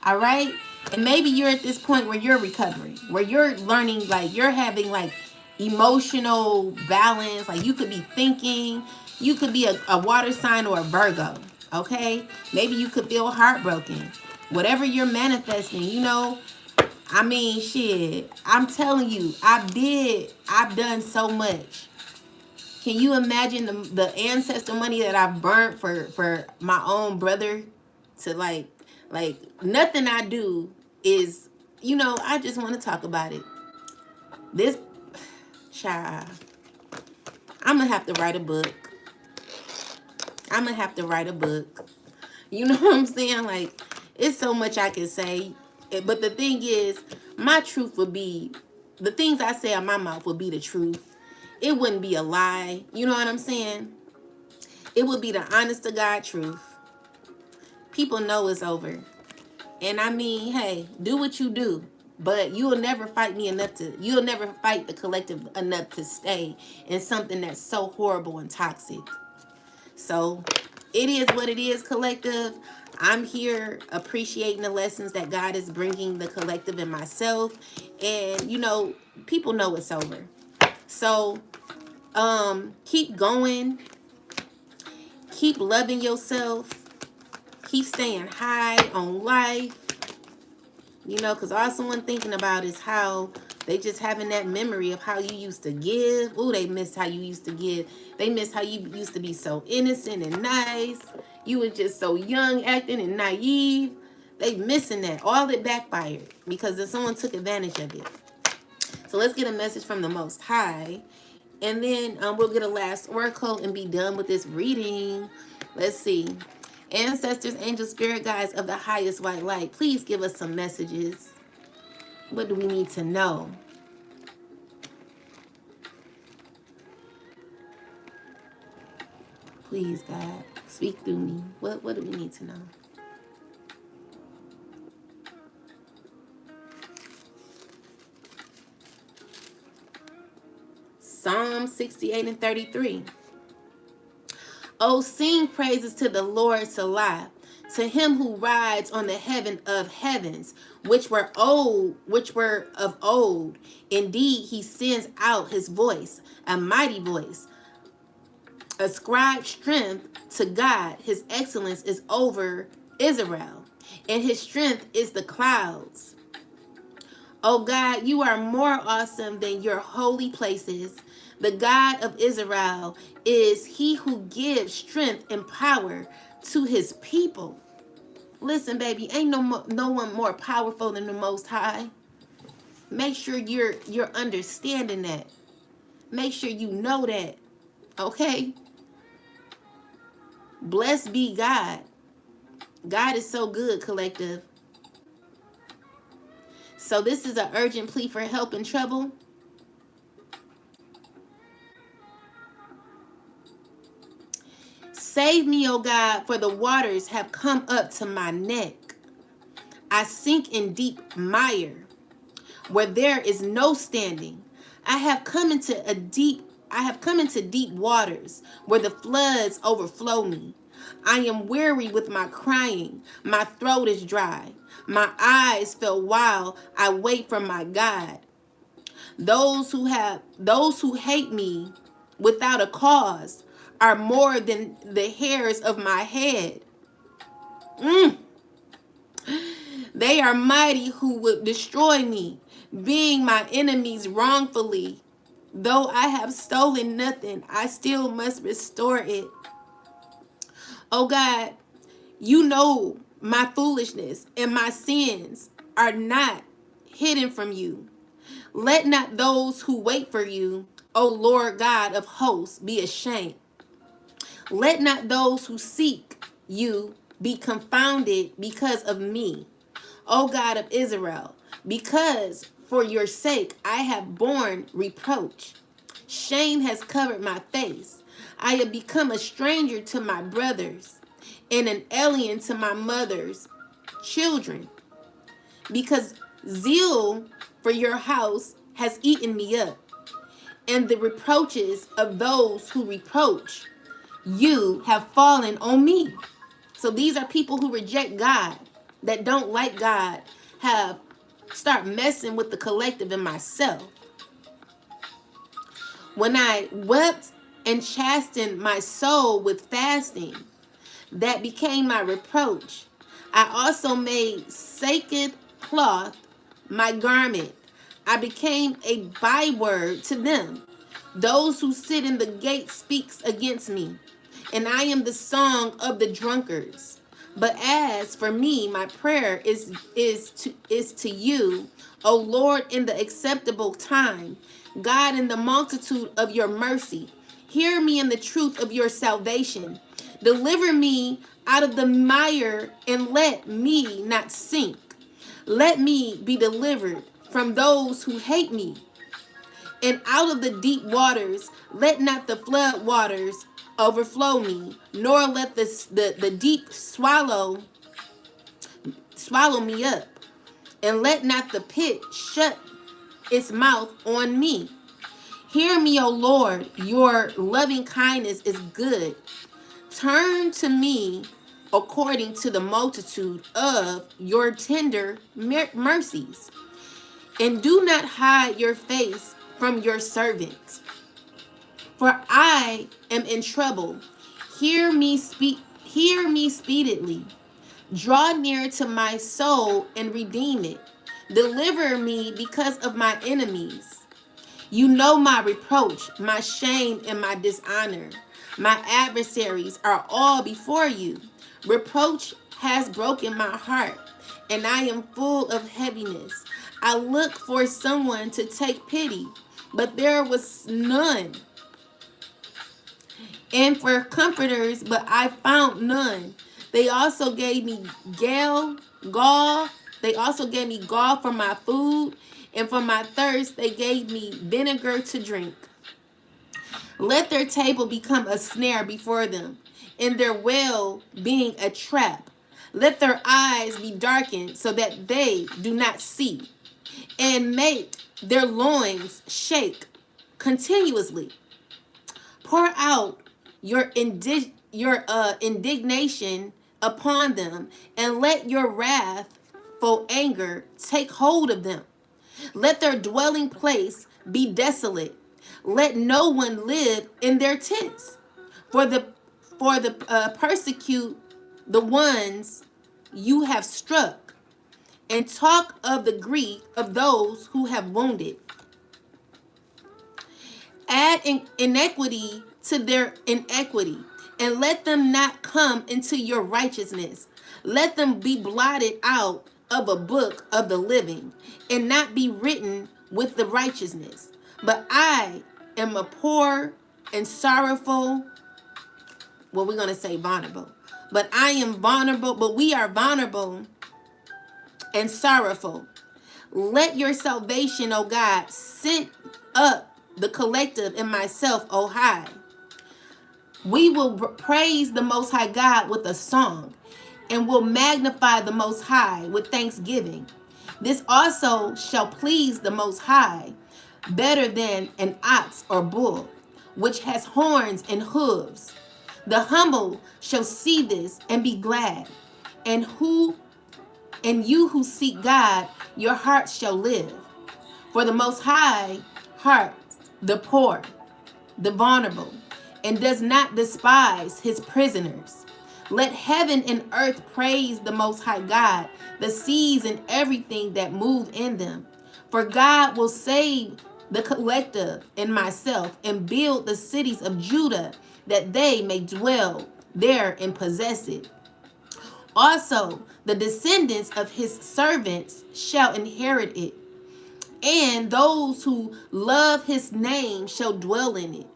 All right? And maybe you're at this point where you're recovering, where you're learning, like you're having like emotional balance. Like you could be thinking, you could be a water sign or a Virgo. Okay? Maybe you could feel heartbroken. Whatever you're manifesting, you know, I mean, shit. I'm telling you, I've done so much. Can you imagine the ancestor money that I've burnt for my own brother to like nothing I do is, you know, I just want to talk about it. This child, I'm gonna have to write a book. I'm gonna have to write a book. You know what I'm saying? Like, it's so much I can say. But the thing is, my truth would be, the things I say out my mouth would be the truth. It wouldn't be a lie. You know what I'm saying? It would be the honest to God truth. People know it's over. And I mean, hey, do what you do. But you'll never fight me enough to, you'll never fight the collective enough to stay in something that's so horrible and toxic. So it is what it is, collective. I'm here appreciating the lessons that God is bringing the collective and myself. And, you know, people know it's over. So keep going. Keep loving yourself. Keep staying high on life. You know, because all someone thinking about is how they just having that memory of how you used to give. Ooh, they miss how you used to give. They miss how you used to be so innocent and nice. You were just so young, acting and naive. They missing that. All it backfired because someone took advantage of it. So let's get a message from the Most High. And then we'll get a last oracle and be done with this reading. Let's see. Ancestors, angels, spirit guides of the highest white light, please give us some messages. What do we need to know? Please, God, speak through me. What do we need to know? Psalm 68 and 33. Oh, sing praises to the Lord, Salah. to him who rides on the heaven of heavens, which were of old. Indeed, he sends out his voice, a mighty voice. Ascribe strength to God. His excellence is over Israel, and his strength is the clouds. O God, you are more awesome than your holy places. The God of Israel is he who gives strength and power to his people. Listen, baby, ain't no one more powerful than the Most High. Make sure you're understanding that. Make sure you know that. Okay? Blessed be God. God is so good, collective. So this is an urgent plea for help in trouble. Save me, O God, for the waters have come up to my neck. I sink in deep mire, where there is no standing. I have come into deep waters, where the floods overflow me. I am weary with my crying. My throat is dry. My eyes fail while I wait for my God. Those who hate me without a cause are more than the hairs of my head. They are mighty who would destroy me, being my enemies wrongfully. Though I have stolen nothing, I still must restore it. Oh God, you know my foolishness and my sins are not hidden from you. Let not those who wait for you, O Lord God of hosts, be ashamed. Let not those who seek you be confounded because of me, O God of Israel, because for your sake I have borne reproach. Shame has covered my face. I have become a stranger to my brothers and an alien to my mother's children, because zeal for your house has eaten me up, and the reproaches of those who reproach you have fallen on me. So these are people who reject God, that don't like God, have start messing with the collective and myself. When I wept and chastened my soul with fasting, that became my reproach. I also made sacred cloth my garment. I became a byword to them. Those who sit in the gate speaks against me, and I am the song of the drunkards. But as for me, my prayer is to you, O Lord, in the acceptable time, God, in the multitude of your mercy. Hear me in the truth of your salvation. Deliver me out of the mire and let me not sink. Let me be delivered from those who hate me. And out of the deep waters, let not the flood waters overflow me, nor let the deep swallow me up. And let not the pit shut its mouth on me. Hear me, O Lord, your loving kindness is good. Turn to me according to the multitude of your tender mercies, and do not hide your face from your servant. For I am in trouble. Hear me speedily. Draw near to my soul and redeem it. Deliver me because of my enemies. You know my reproach, my shame, and my dishonor. My adversaries are all before you. Reproach has broken my heart, and I am full of heaviness. I looked for someone to take pity, but there was none. And for comforters, but I found none. They also gave me gall. They also gave me gall for my food, and for my thirst, they gave me vinegar to drink. Let their table become a snare before them, and their well being a trap. Let their eyes be darkened so that they do not see, and make their loins shake continuously. Pour out your indignation upon them, and let your wrathful anger take hold of them. Let their dwelling place be desolate. Let no one live in their tents. For the persecute the ones you have struck, and talk of the grief of those who have wounded. Add inequity to their inequity, and let them not come into your righteousness. Let them be blotted out of a book of the living, and not be written with the righteousness. But I am a poor and sorrowful. Well, we're going to say vulnerable. But I am vulnerable, but we are vulnerable and sorrowful. Let your salvation, O God, send up the collective in myself, O high. We will praise the Most High God with a song, and will magnify the Most High with thanksgiving. This also shall please the Most High better than an ox or bull, which has horns and hooves. The humble shall see this and be glad, and you who seek God, your hearts shall live. For the Most High hearts the poor, the vulnerable, and does not despise his prisoners. Let heaven and earth praise the Most High God, the seas and everything that move in them. For God will save the collective in myself, and build the cities of Judah, that they may dwell there and possess it. Also, the descendants of his servants shall inherit it, and those who love his name shall dwell in it.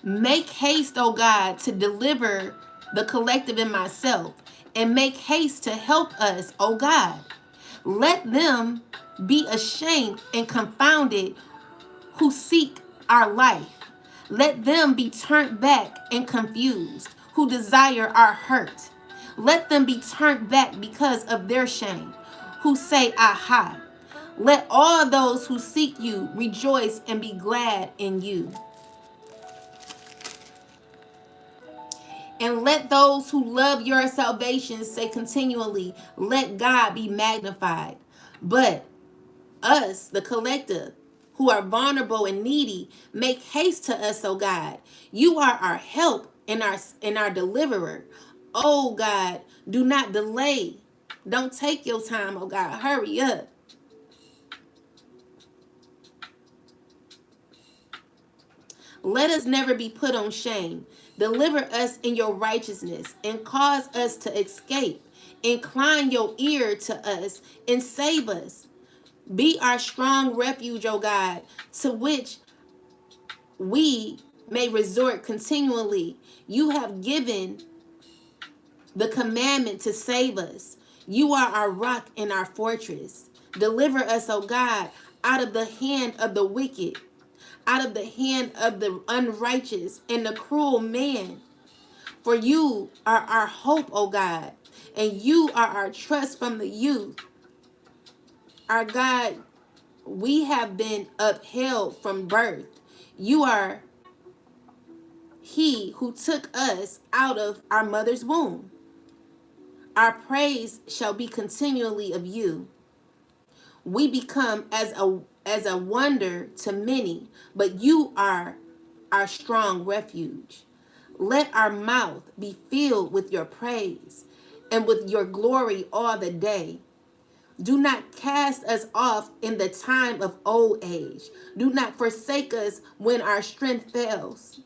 Make haste, O God, to deliver the collective in myself, and make haste to help us, O God. Let them be ashamed and confounded who seek our life. Let them be turned back and confused who desire our hurt. Let them be turned back because of their shame, who say, Aha. Let all those who seek you rejoice and be glad in you. And let those who love your salvation say continually, let God be magnified. But us, the collective, who are vulnerable and needy, make haste to us, O God. You are our help and our deliverer. Oh God, do not delay. Don't take your time, oh God. Hurry up. Let us never be put on shame. Deliver us in your righteousness, and cause us to escape. Incline your ear to us and save us. Be our strong refuge, O God, to which we may resort continually. You have given the commandment to save us. You are our rock and our fortress. Deliver us, O God, out of the hand of the wicked, out of the hand of the unrighteous and the cruel man. For you are our hope, O God, and you are our trust from the youth. Our God, we have been upheld from birth. You are he who took us out of our mother's womb. Our praise shall be continually of you. We become as a wonder to many, but you are our strong refuge. Let our mouth be filled with your praise and with your glory all the day. Do not cast us off in the time of old age. Do not forsake us when our strength fails.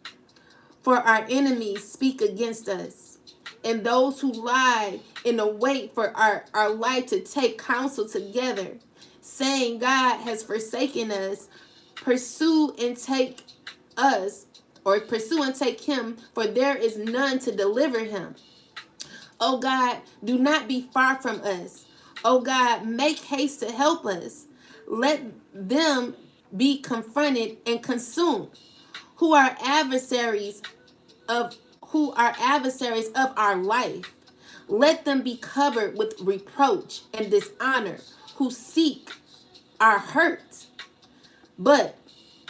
For our enemies speak against us, and those who lie in a wait for our life to take counsel together, saying, God has forsaken us. Pursue and take us, or pursue and take him, for there is none to deliver him. O God, do not be far from us. O God, make haste to help us. Let them be confronted and consumed, who are adversaries of our life. Let them be covered with reproach and dishonor, who seek our hurt. But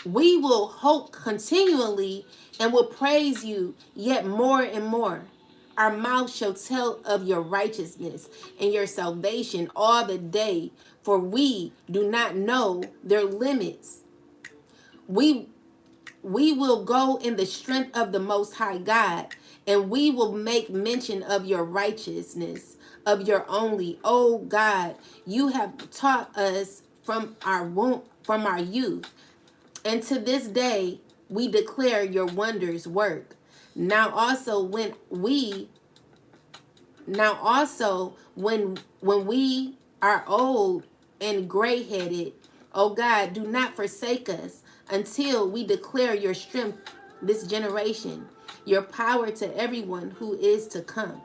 We will hope continually and will praise you yet more and more. Our mouth shall tell of your righteousness and your salvation all the day, for we do not know their limits. We we will go in the strength of the Most High God, and we will make mention of your righteousness, of your only. Oh God, you have taught us from our youth, and to this day we declare your wonders work. Now also when we are old and gray-headed, oh God, do not forsake us until we declare your strength this generation, your power to everyone who is to come.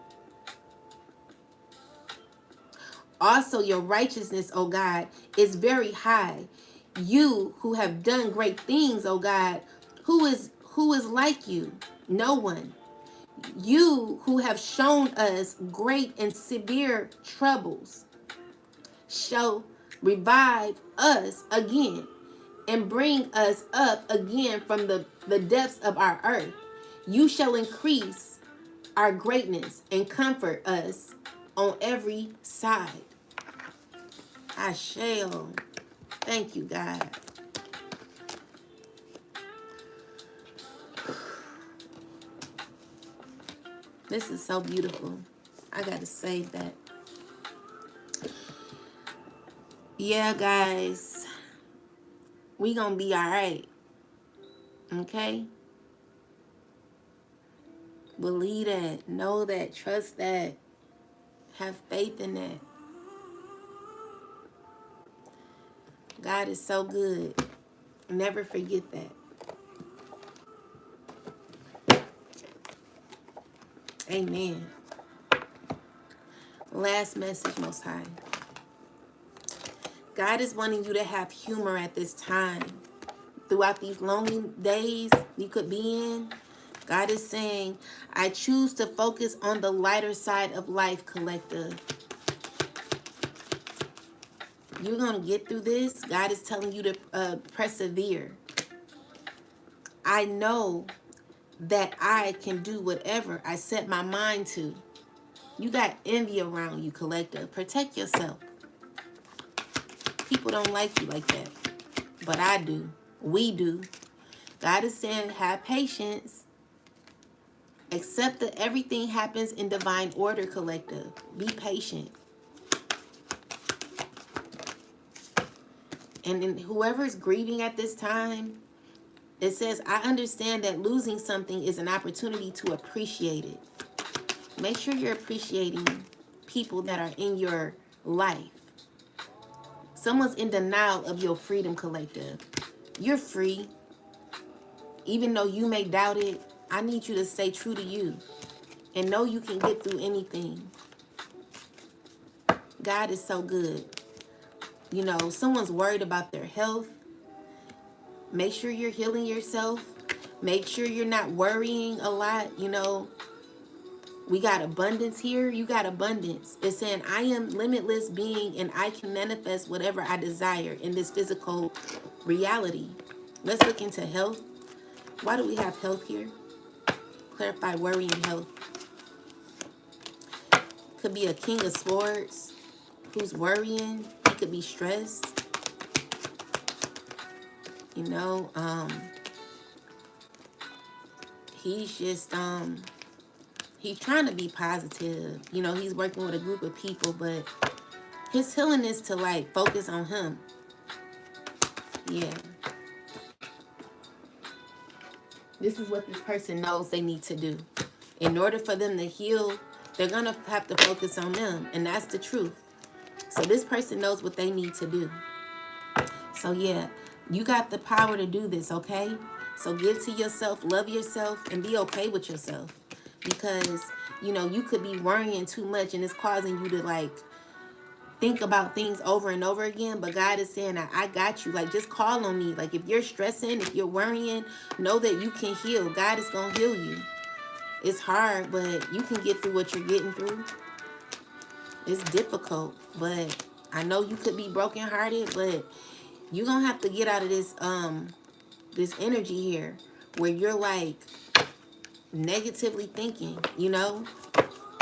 Also your righteousness, O God, is very high. You who have done great things, O God, who is like you? No one. You who have shown us great and severe troubles shall revive us again and bring us up again from the depths of our earth. You shall increase our greatness and comfort us on every side. I shall. Thank you, God. This is so beautiful. I got to save that. Yeah, guys. We gonna be all right. Okay? Believe that. Know that. Trust that. Have faith in that. God is so good. Never forget that. Amen. Last message, Most High. God is wanting you to have humor at this time. Throughout these lonely days you could be in, God is saying, I choose to focus on the lighter side of life, collective. You're going to get through this. God is telling you to persevere. I know that I can do whatever I set my mind to. You got envy around you, collective. Protect yourself. People don't like you like that. But I do. We do. God is saying, have patience. Accept that everything happens in divine order, collective. Be patient. And then whoever is grieving at this time, it says, I understand that losing something is an opportunity to appreciate it. Make sure you're appreciating people that are in your life. Someone's in denial of your freedom, collective. You're free. Even though you may doubt it, I need you to stay true to you and know you can get through anything. God is so good. You know, someone's worried about their health. Make sure you're healing yourself. Make sure you're not worrying a lot. You know, we got abundance here. You got abundance. It's saying, I am limitless being and I can manifest whatever I desire in this physical reality. Let's look into health. Why do we have health here? Clarify worry and health. Could be a king of swords who's worrying. He could be stressed. You know, he's just, he's trying to be positive. You know, he's working with a group of people, but his healing is to, like, focus on him. Yeah. This is what this person knows they need to do. In order for them to heal, they're going to have to focus on them. And that's the truth. So this person knows what they need to do. So, yeah, you got the power to do this, okay? So give to yourself, love yourself, and be okay with yourself. Because, you know, you could be worrying too much and it's causing you to, like, think about things over and over again. But God is saying, I got you. Like, just call on me. Like, if you're stressing, if you're worrying, know that you can heal. God is going to heal you. It's hard, but you can get through what you're getting through. It's difficult, but I know you could be brokenhearted, but you're going to have to get out of this energy here where you're like negatively thinking, you know?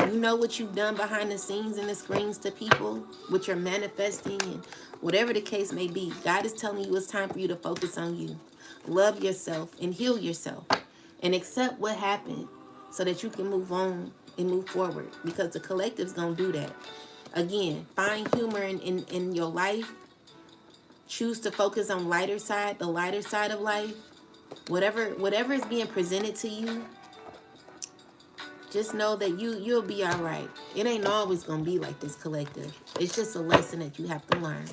You know what you've done behind the scenes and the screens to people, what you're manifesting, and whatever the case may be. God is telling you it's time for you to focus on you. Love yourself and heal yourself and accept what happened so that you can move on and move forward, because the collective's going to do that. Again, find humor in your life. Choose to focus on the lighter side of life. Whatever is being presented to you, just know that you'll be all right. It ain't always gonna be like this, collective. It's just a lesson that you have to learn,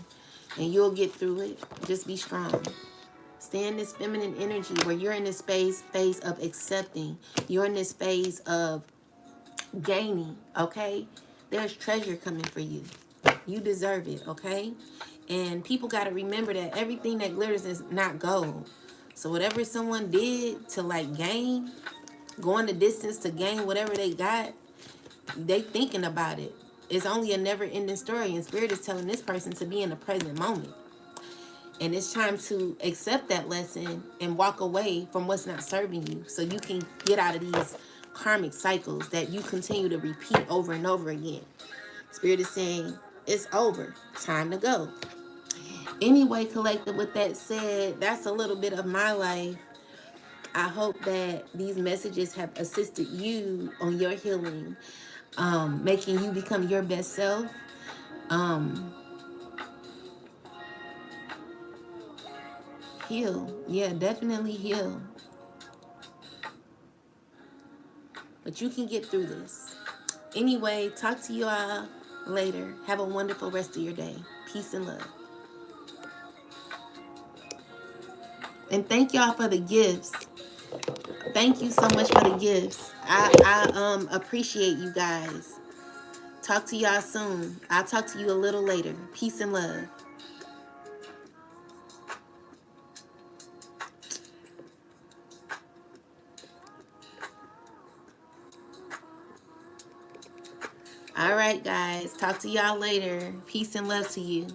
and you'll get through it. Just be strong. Stay in this feminine energy where you're in this phase of accepting. You're in this phase of gaining. Okay, there's treasure coming for you. You deserve it. Okay, and people got to remember that everything that glitters is not gold. So whatever someone did to like gain, going the distance to gain whatever they got, they thinking about it. It's only a never-ending story, and Spirit is telling this person to be in the present moment. And it's time to accept that lesson and walk away from what's not serving you, so you can get out of these karmic cycles that you continue to repeat over and over again. Spirit is saying it's over. Time to go. Anyway, collective, with that said, that's a little bit of my life. I hope that these messages have assisted you on your healing, making you become your best self. Heal. Yeah, definitely heal. But you can get through this. Anyway, talk to you all later. Have a wonderful rest of your day. Peace and love. And thank y'all for the gifts. Thank you so much for the gifts. I appreciate you guys. Talk to y'all soon. I'll talk to you a little later. Peace and love. All right, guys. Talk to y'all later. Peace and love to you.